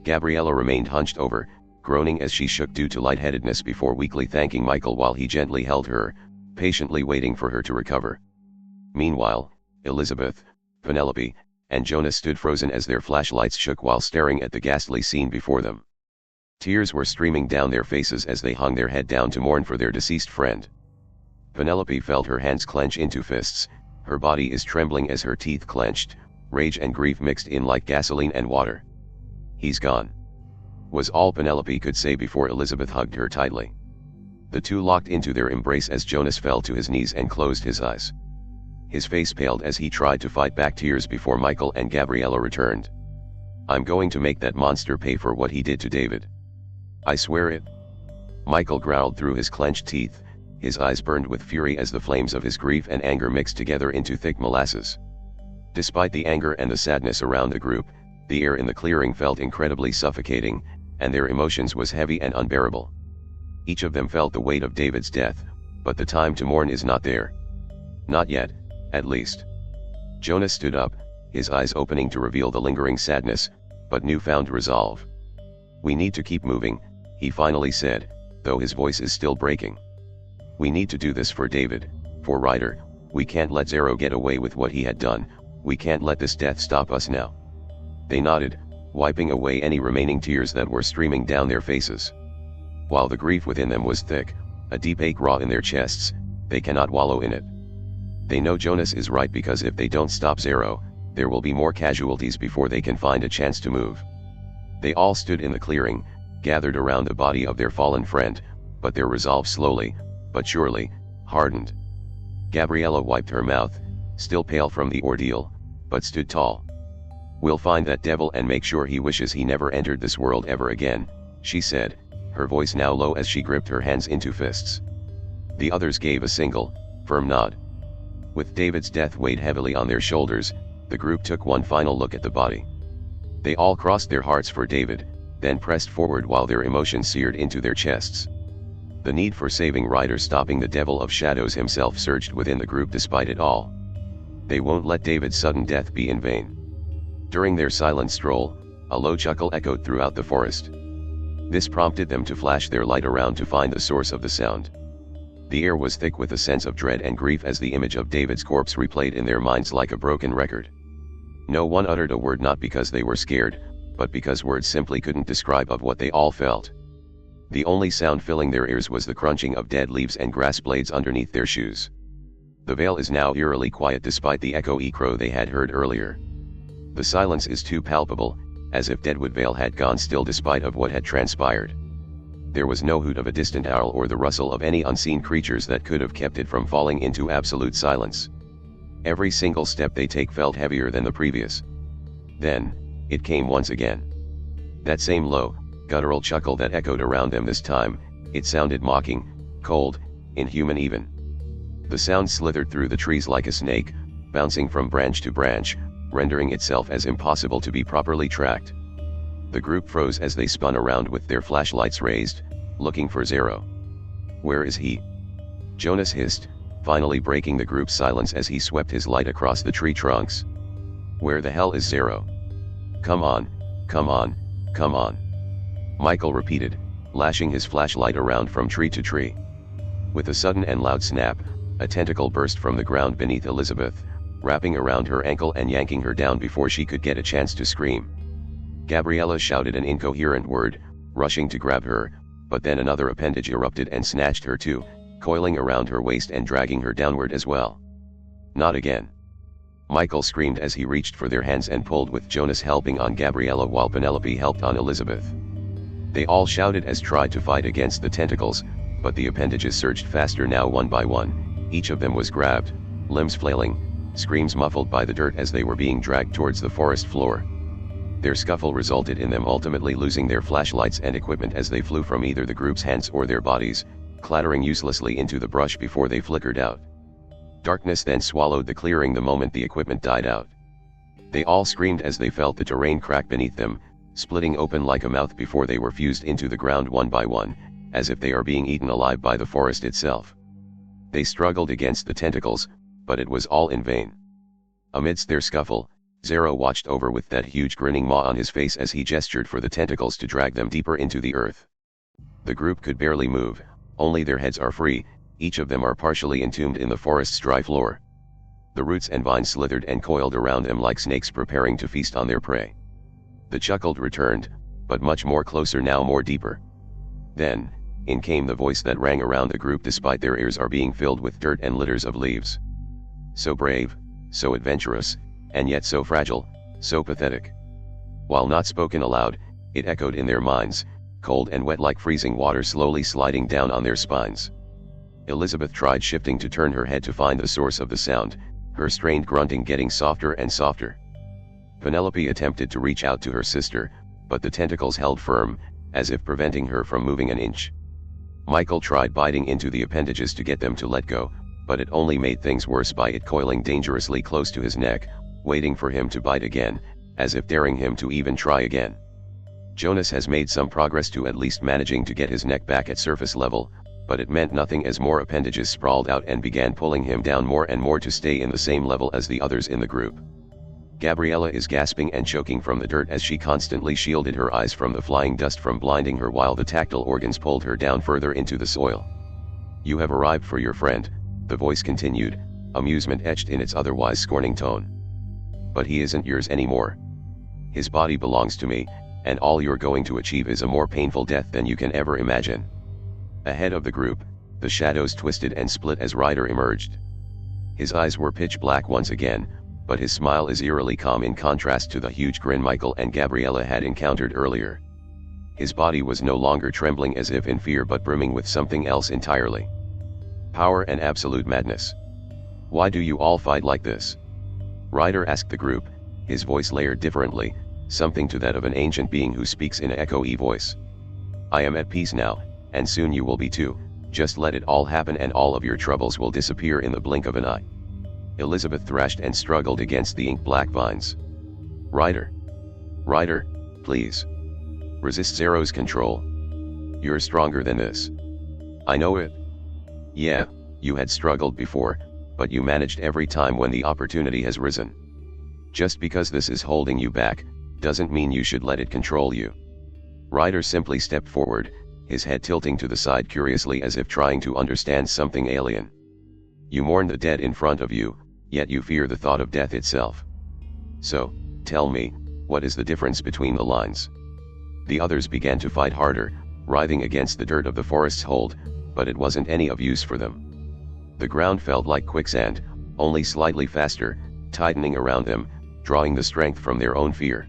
Gabriella remained hunched over, groaning as she shook due to lightheadedness before weakly thanking Michael while he gently held her, patiently waiting for her to recover. Meanwhile, Elizabeth, Penelope, and Jonas stood frozen as their flashlights shook while staring at the ghastly scene before them. Tears were streaming down their faces as they hung their head down to mourn for their deceased friend. Penelope felt her hands clench into fists, her body is trembling as her teeth clenched, rage and grief mixed in like gasoline and water. "He's gone," was all Penelope could say before Elizabeth hugged her tightly. The two locked into their embrace as Jonas fell to his knees and closed his eyes. His face paled as he tried to fight back tears before Michael and Gabriella returned. "I'm going to make that monster pay for what he did to David. I swear it." Michael growled through his clenched teeth, his eyes burned with fury as the flames of his grief and anger mixed together into thick molasses. Despite the anger and the sadness around the group, the air in the clearing felt incredibly suffocating, and their emotions was heavy and unbearable. Each of them felt the weight of David's death, but the time to mourn is not there. Not yet, at least. Jonas stood up, his eyes opening to reveal the lingering sadness, but newfound resolve. "We need to keep moving," he finally said, though his voice is still breaking. "We need to do this for David, for Ryder. We can't let Zero get away with what he had done, we can't let this death stop us now." They nodded, wiping away any remaining tears that were streaming down their faces. While the grief within them was thick, a deep ache raw in their chests, they cannot wallow in it. They know Jonas is right, because if they don't stop Zero, there will be more casualties before they can find a chance to move. They all stood in the clearing, gathered around the body of their fallen friend, but their resolve slowly, but surely, hardened. Gabriella wiped her mouth, still pale from the ordeal, but stood tall. "We'll find that devil and make sure he wishes he never entered this world ever again," she said, her voice now low as she gripped her hands into fists. The others gave a single, firm nod. With David's death weighed heavily on their shoulders, the group took one final look at the body. They all crossed their hearts for David, then pressed forward while their emotions seared into their chests. The need for saving Ryder, stopping the Devil of Shadows himself, surged within the group despite it all. They won't let David's sudden death be in vain. During their silent stroll, a low chuckle echoed throughout the forest. This prompted them to flash their light around to find the source of the sound. The air was thick with a sense of dread and grief as the image of David's corpse replayed in their minds like a broken record. No one uttered a word, not because they were scared, but because words simply couldn't describe of what they all felt. The only sound filling their ears was the crunching of dead leaves and grass blades underneath their shoes. The vale is now eerily quiet despite the echo-y crow they had heard earlier. The silence is too palpable, as if Deadwood Vale had gone still despite of what had transpired. There was no hoot of a distant owl or the rustle of any unseen creatures that could have kept it from falling into absolute silence. Every single step they take felt heavier than the previous. Then, it came once again. That same low, guttural chuckle that echoed around them. This time, it sounded mocking, cold, inhuman even. The sound slithered through the trees like a snake, bouncing from branch to branch, rendering itself as impossible to be properly tracked. The group froze as they spun around with their flashlights raised, looking for Zero. "Where is he?" Jonas hissed, finally breaking the group's silence as he swept his light across the tree trunks. "Where the hell is Zero? Come on, come on, come on," Michael repeated, lashing his flashlight around from tree to tree. With a sudden and loud snap, a tentacle burst from the ground beneath Elizabeth, wrapping around her ankle and yanking her down before she could get a chance to scream. Gabriella shouted an incoherent word, rushing to grab her, but then another appendage erupted and snatched her too, coiling around her waist and dragging her downward as well. "Not again!" Michael screamed as he reached for their hands and pulled, with Jonas helping on Gabriella while Penelope helped on Elizabeth. They all shouted as tried to fight against the tentacles, but the appendages surged faster now. One by one, each of them was grabbed, limbs flailing, screams muffled by the dirt as they were being dragged towards the forest floor. Their scuffle resulted in them ultimately losing their flashlights and equipment as they flew from either the group's hands or their bodies, clattering uselessly into the brush before they flickered out. Darkness then swallowed the clearing the moment the equipment died out. They all screamed as they felt the terrain crack beneath them, splitting open like a mouth before they were fused into the ground one by one, as if they are being eaten alive by the forest itself. They struggled against the tentacles, but it was all in vain. Amidst their scuffle, Zero watched over with that huge grinning maw on his face as he gestured for the tentacles to drag them deeper into the earth. The group could barely move, only their heads are free, each of them are partially entombed in the forest's dry floor. The roots and vines slithered and coiled around them like snakes preparing to feast on their prey. The chuckle returned, but much more closer now, more deeper. Then, in came the voice that rang around the group despite their ears are being filled with dirt and litters of leaves. So brave, so adventurous, and yet so fragile, so pathetic. While not spoken aloud, it echoed in their minds, cold and wet like freezing water slowly sliding down on their spines. Elizabeth tried shifting to turn her head to find the source of the sound, her strained grunting getting softer and softer. Penelope attempted to reach out to her sister, but the tentacles held firm, as if preventing her from moving an inch. Michael tried biting into the appendages to get them to let go, but it only made things worse by it coiling dangerously close to his neck, waiting for him to bite again, as if daring him to even try again. Jonas has made some progress to at least managing to get his neck back at surface level, but it meant nothing as more appendages sprawled out and began pulling him down more and more to stay in the same level as the others in the group. Gabriella is gasping and choking from the dirt as she constantly shielded her eyes from the flying dust from blinding her while the tactile organs pulled her down further into the soil. "You have arrived for your friend," the voice continued, amusement etched in its otherwise scorning tone. "But he isn't yours anymore. His body belongs to me, and all you're going to achieve is a more painful death than you can ever imagine. Ahead of the group, the shadows twisted and split as Ryder emerged. His eyes were pitch black once again, but his smile is eerily calm in contrast to the huge grin Michael and Gabriella had encountered earlier. His body was no longer trembling as if in fear but brimming with something else entirely. Power and absolute madness. Why do you all fight like this? Ryder asked the group, his voice layered differently, something to that of an ancient being who speaks in an echoey voice. I am at peace now, and soon you will be too. Just let it all happen and all of your troubles will disappear in the blink of an eye. Elizabeth thrashed and struggled against the ink-black vines. Ryder, please. Resist Zero's control. You're stronger than this. I know it. Yeah, you had struggled before, but you managed every time when the opportunity has risen. Just because this is holding you back, doesn't mean you should let it control you. Ryder simply stepped forward, his head tilting to the side curiously as if trying to understand something alien. You mourn the dead in front of you, yet you fear the thought of death itself. So, tell me, what is the difference between the lines? The others began to fight harder, writhing against the dirt of the forest's hold, but it wasn't any of use for them. The ground felt like quicksand, only slightly faster, tightening around them, drawing the strength from their own fear.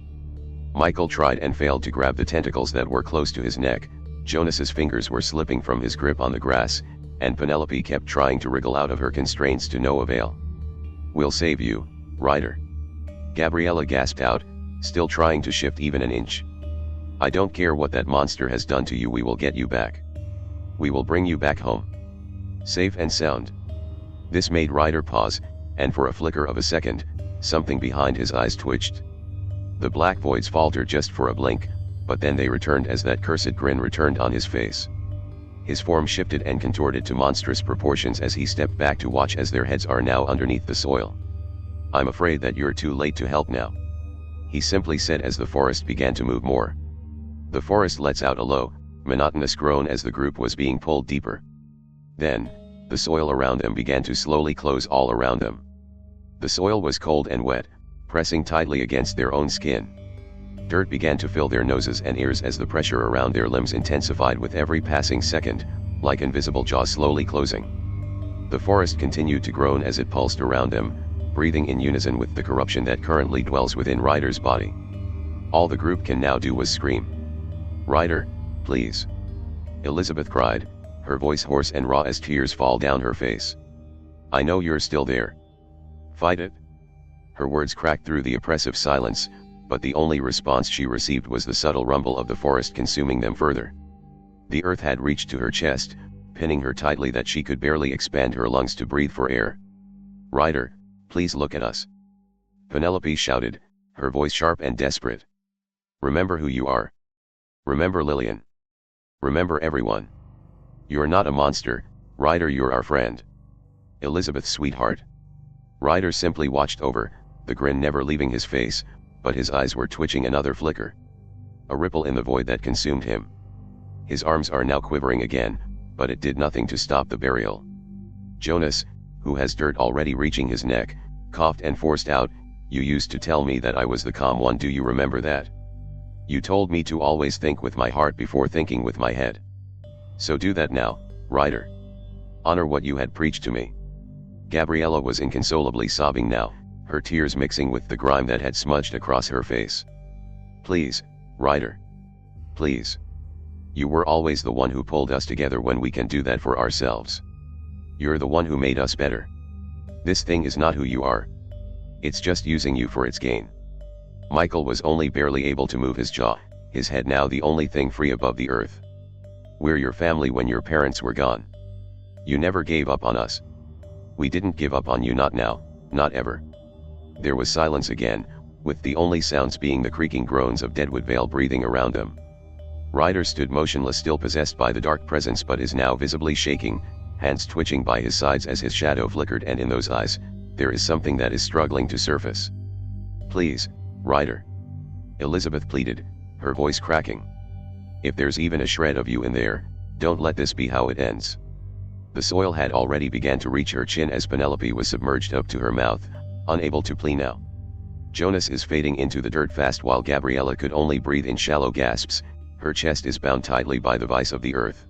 Michael tried and failed to grab the tentacles that were close to his neck, Jonas's fingers were slipping from his grip on the grass, and Penelope kept trying to wriggle out of her constraints to no avail. We'll save you, Ryder. Gabriella gasped out, still trying to shift even an inch. I don't care what that monster has done to you, we will get you back. We will bring you back home. Safe and sound. This made Ryder pause, and for a flicker of a second, something behind his eyes twitched. The black voids faltered just for a blink, but then they returned as that cursed grin returned on his face. His form shifted and contorted to monstrous proportions as he stepped back to watch as their heads are now underneath the soil. I'm afraid that you're too late to help now, he simply said as the forest began to move more. The forest lets out a low, monotonous groan as the group was being pulled deeper. Then, the soil around them began to slowly close all around them. The soil was cold and wet, pressing tightly against their own skin. Dirt began to fill their noses and ears as the pressure around their limbs intensified with every passing second, like invisible jaws slowly closing. The forest continued to groan as it pulsed around them, breathing in unison with the corruption that currently dwells within Ryder's body. All the group can now do was scream. Ryder, please. Elizabeth cried, her voice hoarse and raw as tears fall down her face. I know you're still there. Fight it. Her words cracked through the oppressive silence, but the only response she received was the subtle rumble of the forest consuming them further. The earth had reached to her chest, pinning her tightly that she could barely expand her lungs to breathe for air. Ryder, please look at us. Penelope shouted, her voice sharp and desperate. Remember who you are. Remember Lillian. Remember everyone. You're not a monster, Ryder, you're our friend. Elizabeth's sweetheart. Ryder simply watched over, the grin never leaving his face, but his eyes were twitching another flicker. A ripple in the void that consumed him. His arms are now quivering again, but it did nothing to stop the burial. Jonas, who has dirt already reaching his neck, coughed and forced out, you used to tell me that I was the calm one, do you remember that? You told me to always think with my heart before thinking with my head. So do that now, Ryder. Honor what you had preached to me. Gabriella was inconsolably sobbing now, her tears mixing with the grime that had smudged across her face. Please, Ryder. Please. You were always the one who pulled us together when we can do that for ourselves. You're the one who made us better. This thing is not who you are. It's just using you for its gain. Michael was only barely able to move his jaw, his head now the only thing free above the earth. We're your family when your parents were gone. You never gave up on us. We didn't give up on you, not now, not ever. There was silence again, with the only sounds being the creaking groans of Deadwood Vale breathing around them. Ryder stood motionless, still possessed by the dark presence, but is now visibly shaking, hands twitching by his sides as his shadow flickered, and in those eyes, there is something that is struggling to surface. Please, Ryder. Elizabeth pleaded, her voice cracking. If there's even a shred of you in there, don't let this be how it ends. The soil had already began to reach her chin as Penelope was submerged up to her mouth, unable to plead now. Jonas is fading into the dirt fast while Gabriella could only breathe in shallow gasps, her chest is bound tightly by the vice of the earth.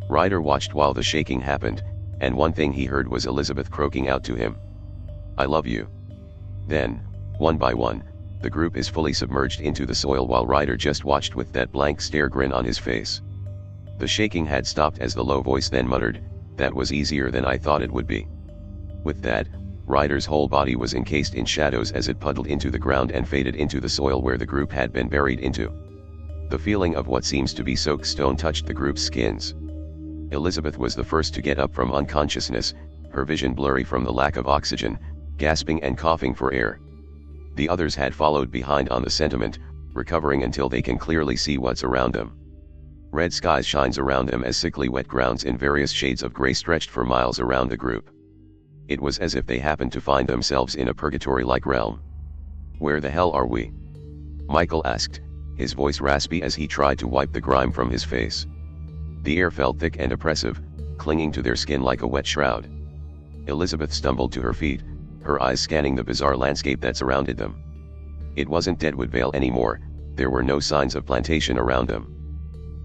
Ryder watched while the shaking happened, and one thing he heard was Elizabeth croaking out to him. "I love you." Then, one by one, the group is fully submerged into the soil while Ryder just watched with that blank stare grin on his face. The shaking had stopped as the low voice then muttered, "That was easier than I thought it would be." With that, Ryder's whole body was encased in shadows as it puddled into the ground and faded into the soil where the group had been buried into. The feeling of what seems to be soaked stone touched the group's skins. Elizabeth was the first to get up from unconsciousness, her vision blurry from the lack of oxygen, gasping and coughing for air. The others had followed behind on the sentiment, recovering until they can clearly see what's around them. Red skies shines around them as sickly wet grounds in various shades of gray stretched for miles around the group. It was as if they happened to find themselves in a purgatory-like realm. "Where the hell are we?" Michael asked, his voice raspy as he tried to wipe the grime from his face. The air felt thick and oppressive, clinging to their skin like a wet shroud. Elizabeth stumbled to her feet, her eyes scanning the bizarre landscape that surrounded them. It wasn't Deadwood Vale anymore, there were no signs of plantation around them.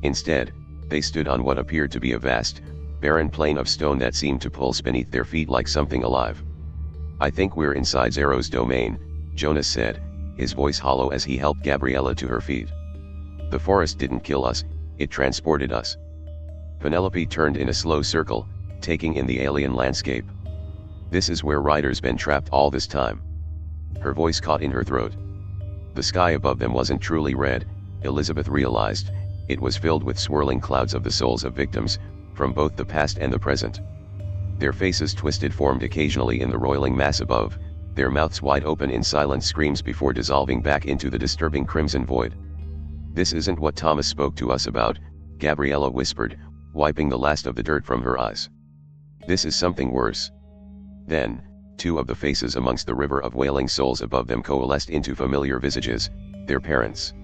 Instead, they stood on what appeared to be a vast, barren plain of stone that seemed to pulse beneath their feet like something alive. "I think we're inside Zero's domain," Jonas said, his voice hollow as he helped Gabriella to her feet. "The forest didn't kill us, it transported us." Penelope turned in a slow circle, taking in the alien landscape. "This is where Ryder's been trapped all this time." Her voice caught in her throat. The sky above them wasn't truly red, Elizabeth realized, it was filled with swirling clouds of the souls of victims, from both the past and the present. Their faces twisted formed occasionally in the roiling mass above, their mouths wide open in silent screams before dissolving back into the disturbing crimson void. "This isn't what Thomas spoke to us about," Gabriella whispered, wiping the last of the dirt from her eyes. "This is something worse." Then, two of the faces amongst the river of wailing souls above them coalesced into familiar visages, their parents.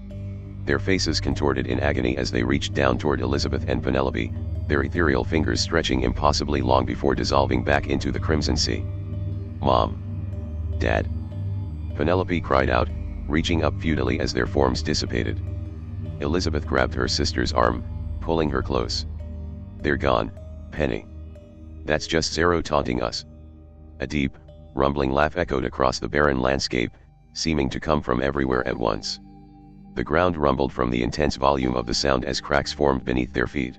Their faces contorted in agony as they reached down toward Elizabeth and Penelope, their ethereal fingers stretching impossibly long before dissolving back into the crimson sea. "Mom! Dad!" Penelope cried out, reaching up futilely as their forms dissipated. Elizabeth grabbed her sister's arm, pulling her close. "They're gone, Penny. That's just Zero taunting us." A deep, rumbling laugh echoed across the barren landscape, seeming to come from everywhere at once. The ground rumbled from the intense volume of the sound as cracks formed beneath their feet.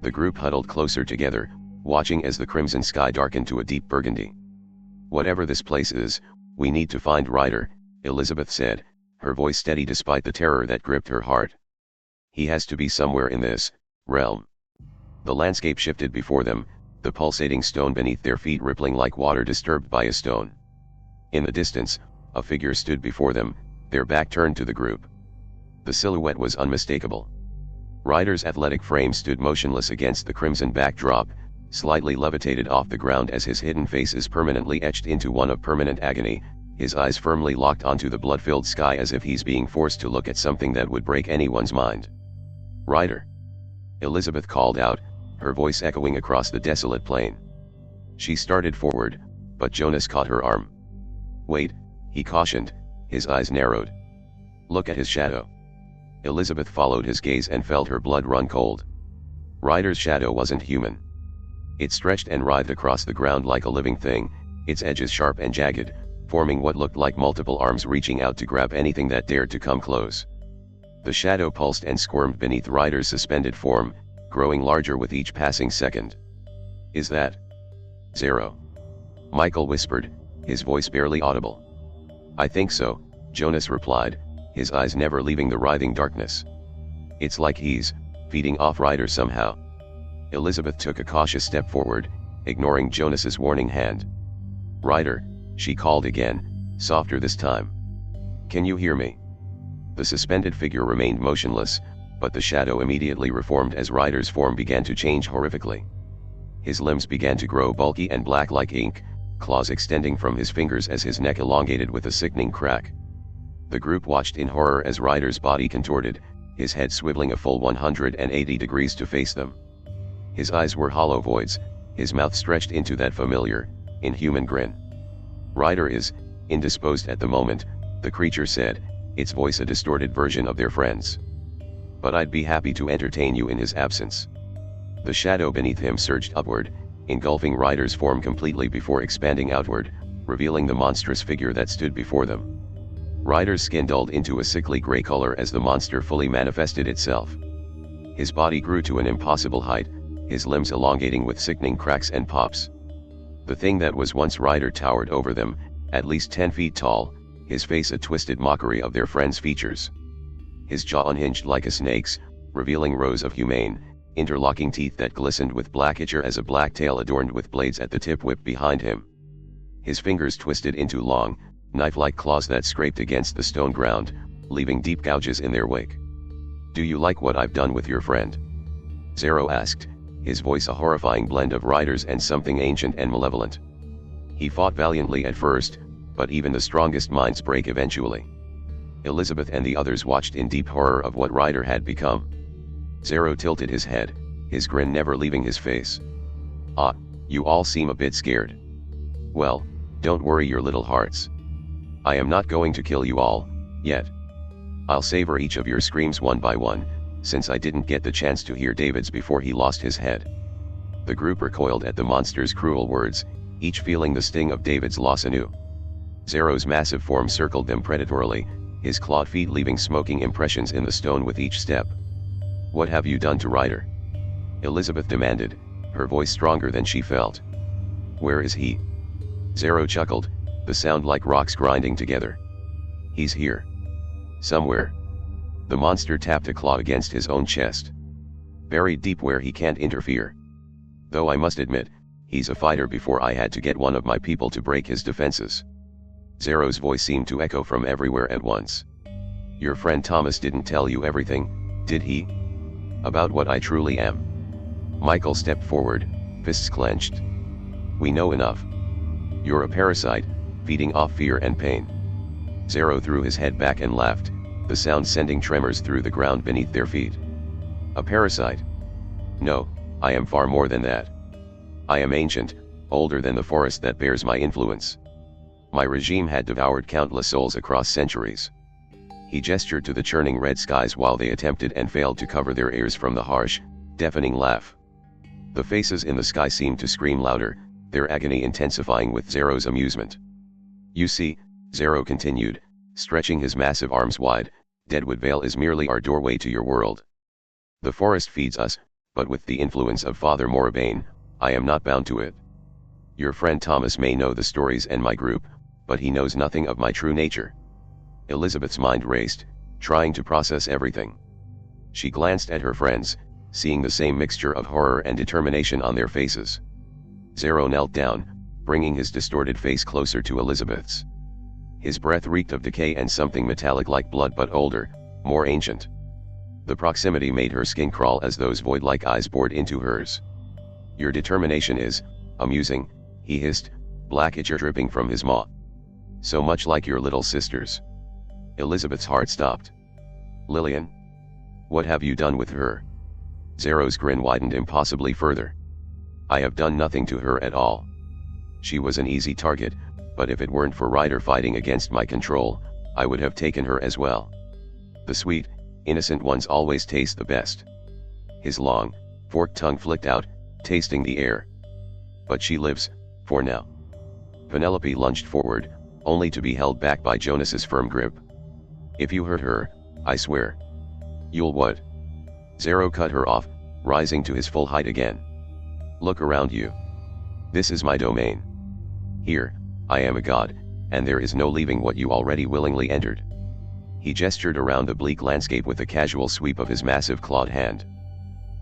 The group huddled closer together, watching as the crimson sky darkened to a deep burgundy. "Whatever this place is, we need to find Ryder," Elizabeth said, her voice steady despite the terror that gripped her heart. "He has to be somewhere in this realm." The landscape shifted before them, the pulsating stone beneath their feet rippling like water disturbed by a stone. In the distance, a figure stood before them, their back turned to the group. The silhouette was unmistakable. Ryder's athletic frame stood motionless against the crimson backdrop, slightly levitated off the ground as his hidden face is permanently etched into one of permanent agony, his eyes firmly locked onto the blood-filled sky as if he's being forced to look at something that would break anyone's mind. "Ryder!" Elizabeth called out, her voice echoing across the desolate plain. She started forward, but Jonas caught her arm. "Wait," he cautioned, his eyes narrowed. "Look at his shadow." Elizabeth followed his gaze and felt her blood run cold. Ryder's shadow wasn't human. It stretched and writhed across the ground like a living thing, its edges sharp and jagged, forming what looked like multiple arms reaching out to grab anything that dared to come close. The shadow pulsed and squirmed beneath Ryder's suspended form, growing larger with each passing second. "Is that Zero?" Michael whispered, his voice barely audible. "I think so," Jonas replied, his eyes never leaving the writhing darkness. "It's like he's feeding off Ryder somehow." Elizabeth took a cautious step forward, ignoring Jonas's warning hand. "Ryder," she called again, softer this time. "Can you hear me?" The suspended figure remained motionless, but the shadow immediately reformed as Ryder's form began to change horrifically. His limbs began to grow bulky and black like ink, claws extending from his fingers as his neck elongated with a sickening crack. The group watched in horror as Ryder's body contorted, his head swiveling a full 180 degrees to face them. His eyes were hollow voids, his mouth stretched into that familiar, inhuman grin. "Ryder is indisposed at the moment," the creature said, its voice a distorted version of their friend's. But I'd be happy to entertain you in his absence. The shadow beneath him surged upward, engulfing Ryder's form completely before expanding outward, revealing the monstrous figure that stood before them. Ryder's skin dulled into a sickly gray color as the monster fully manifested itself. His body grew to an impossible height, his limbs elongating with sickening cracks and pops. The thing that was once Ryder towered over them, at least 10 feet tall, his face a twisted mockery of their friend's features. His jaw unhinged like a snake's, revealing rows of humane, interlocking teeth that glistened with black ichor as a black tail adorned with blades at the tip whipped behind him. His fingers twisted into long, knife-like claws that scraped against the stone ground, leaving deep gouges in their wake. "Do you like what I've done with your friend?" Zero asked, his voice a horrifying blend of Ryder's and something ancient and malevolent. He fought valiantly at first, but even the strongest minds break eventually. Elizabeth and the others watched in deep horror of what Ryder had become. Zero tilted his head, his grin never leaving his face. "Ah, you all seem a bit scared. Well, don't worry your little hearts. I am not going to kill you all, yet. I'll savor each of your screams one by one, since I didn't get the chance to hear David's before he lost his head." The group recoiled at the monster's cruel words, each feeling the sting of David's loss anew. Zero's massive form circled them predatorily, his clawed feet leaving smoking impressions in the stone with each step. "What have you done to Ryder?" Elizabeth demanded, her voice stronger than she felt. "Where is he?" Zero chuckled, the sound like rocks grinding together. "He's here. Somewhere." The monster tapped a claw against his own chest. "Buried deep where he can't interfere. Though I must admit, he's a fighter before I had to get one of my people to break his defenses." Zero's voice seemed to echo from everywhere at once. "Your friend Thomas didn't tell you everything, did he? About what I truly am?" Michael stepped forward, fists clenched. "We know enough. You're a parasite, feeding off fear and pain." Zero threw his head back and laughed, the sound sending tremors through the ground beneath their feet. "A parasite? No, I am far more than that. I am ancient, older than the forest that bears my influence. My regime had devoured countless souls across centuries." He gestured to the churning red skies while they attempted and failed to cover their ears from the harsh, deafening laugh. The faces in the sky seemed to scream louder, their agony intensifying with Zero's amusement. "You see," Zero continued, stretching his massive arms wide, "Deadwood Vale is merely our doorway to your world. The forest feeds us, but with the influence of Father Morabane, I am not bound to it. Your friend Thomas may know the stories and my group, but he knows nothing of my true nature." Elizabeth's mind raced, trying to process everything. She glanced at her friends, seeing the same mixture of horror and determination on their faces. Zero knelt down, bringing his distorted face closer to Elizabeth's. His breath reeked of decay and something metallic like blood but older, more ancient. The proximity made her skin crawl as those void-like eyes bored into hers. "Your determination is amusing," he hissed, black ichor dripping from his maw. "So much like your little sister's." Elizabeth's heart stopped. "Lillian? What have you done with her?" Zero's grin widened impossibly further. "I have done nothing to her at all. She was an easy target, but if it weren't for Ryder fighting against my control, I would have taken her as well. The sweet, innocent ones always taste the best." His long, forked tongue flicked out, tasting the air. "But she lives, for now." Penelope lunged forward, only to be held back by Jonas's firm grip. "If you hurt her, I swear." "You'll what?" Zero cut her off, rising to his full height again. "Look around you. This is my domain. Here, I am a god, and there is no leaving what you already willingly entered." He gestured around the bleak landscape with a casual sweep of his massive clawed hand.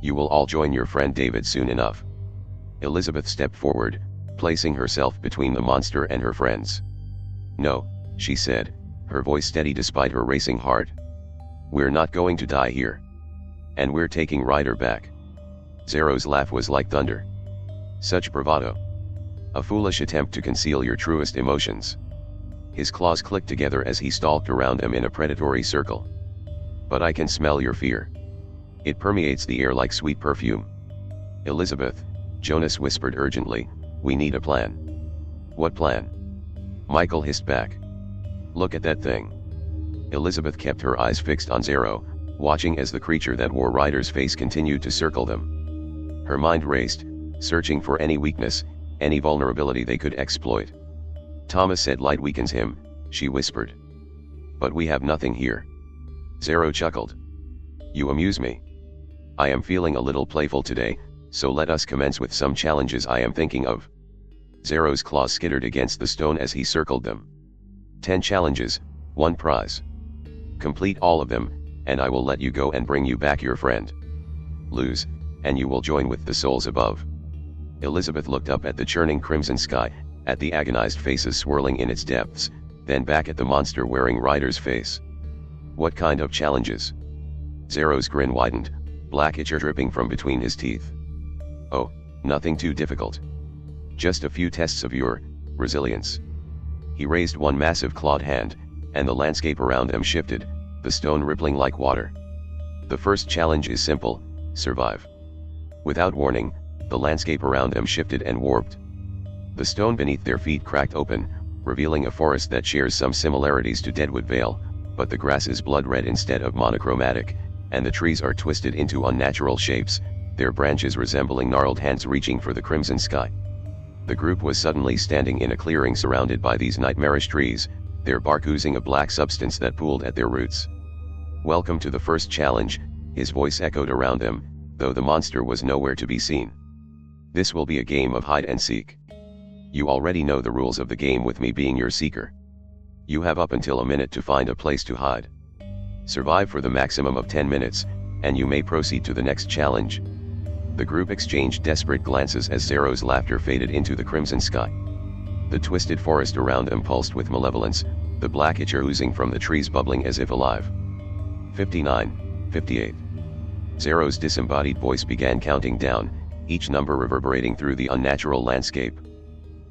"You will all join your friend David soon enough." Elizabeth stepped forward, placing herself between the monster and her friends. "No," she said, her voice steady despite her racing heart. "We're not going to die here. And we're taking Ryder back." Zero's laugh was like thunder. "Such bravado. A foolish attempt to conceal your truest emotions." His claws clicked together as he stalked around them in a predatory circle. "But I can smell your fear. It permeates the air like sweet perfume." "Elizabeth," Jonas whispered urgently, "we need a plan." "What plan?" Michael hissed back. Look at that thing. Elizabeth kept her eyes fixed on Zero, watching as the creature that wore Ryder's face continued to circle them. Her mind raced, searching for any weakness, any vulnerability they could exploit. Thomas said light weakens him, she whispered. But we have nothing here. Zero chuckled. You amuse me. I am feeling a little playful today, so let us commence with some challenges I am thinking of. Zero's claws skittered against the stone as he circled them. 10 challenges, 1 prize. Complete all of them, and I will let you go and bring you back your friend. Lose, and you will join with the souls above. Elizabeth looked up at the churning crimson sky, at the agonized faces swirling in its depths, then back at the monster wearing Ryder's face. What kind of challenges? Zero's grin widened, black ichor dripping from between his teeth. Oh, nothing too difficult. Just a few tests of your resilience. He raised one massive clawed hand, and the landscape around them shifted, the stone rippling like water. The first challenge is simple: survive. Without warning, the landscape around them shifted and warped. The stone beneath their feet cracked open, revealing a forest that shares some similarities to Deadwood Vale, but the grass is blood red instead of monochromatic, and the trees are twisted into unnatural shapes, their branches resembling gnarled hands reaching for the crimson sky. The group was suddenly standing in a clearing surrounded by these nightmarish trees, their bark oozing a black substance that pooled at their roots. Welcome to the first challenge, his voice echoed around them, though the monster was nowhere to be seen. This will be a game of hide and seek. You already know the rules of the game, with me being your seeker. You have up until a minute to find a place to hide. Survive for the maximum of 10 minutes, and you may proceed to the next challenge. The group exchanged desperate glances as Zero's laughter faded into the crimson sky. The twisted forest around them pulsed with malevolence, the black ichor oozing from the trees bubbling as if alive. 59, 58. Zero's disembodied voice began counting down, each number reverberating through the unnatural landscape.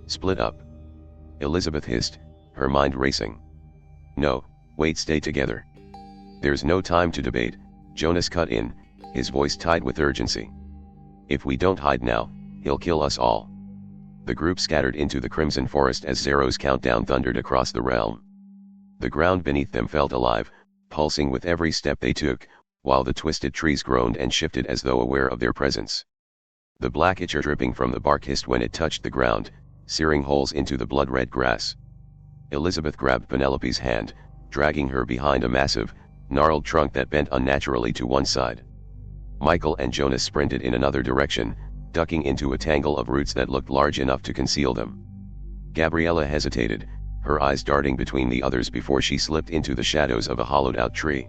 Split up. Elizabeth hissed, her mind racing. No, wait, stay together. There's no time to debate, Jonas cut in, his voice tight with urgency. If we don't hide now, he'll kill us all. The group scattered into the crimson forest as Zero's countdown thundered across the realm. The ground beneath them felt alive, pulsing with every step they took, while the twisted trees groaned and shifted as though aware of their presence. The black ichor dripping from the bark hissed when it touched the ground, searing holes into the blood-red grass. Elizabeth grabbed Penelope's hand, dragging her behind a massive, gnarled trunk that bent unnaturally to one side. Michael and Jonas sprinted in another direction, ducking into a tangle of roots that looked large enough to conceal them. Gabriella hesitated, her eyes darting between the others before she slipped into the shadows of a hollowed-out tree.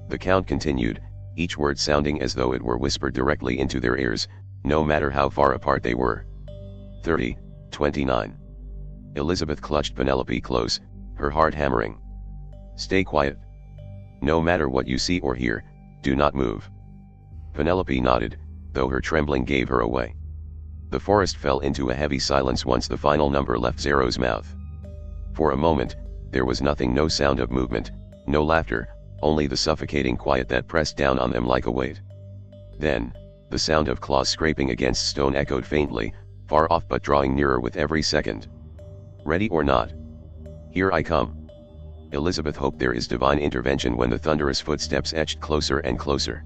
The count continued, each word sounding as though it were whispered directly into their ears, no matter how far apart they were. 30, 29. Elizabeth clutched Penelope close, her heart hammering. Stay quiet. No matter what you see or hear, do not move. Penelope nodded, though her trembling gave her away. The forest fell into a heavy silence once the final number left Zero's mouth. For a moment, there was nothing, no sound of movement, no laughter, only the suffocating quiet that pressed down on them like a weight. Then, the sound of claws scraping against stone echoed faintly, far off but drawing nearer with every second. Ready or not? Here I come. Elizabeth hoped there is divine intervention when the thunderous footsteps etched closer and closer.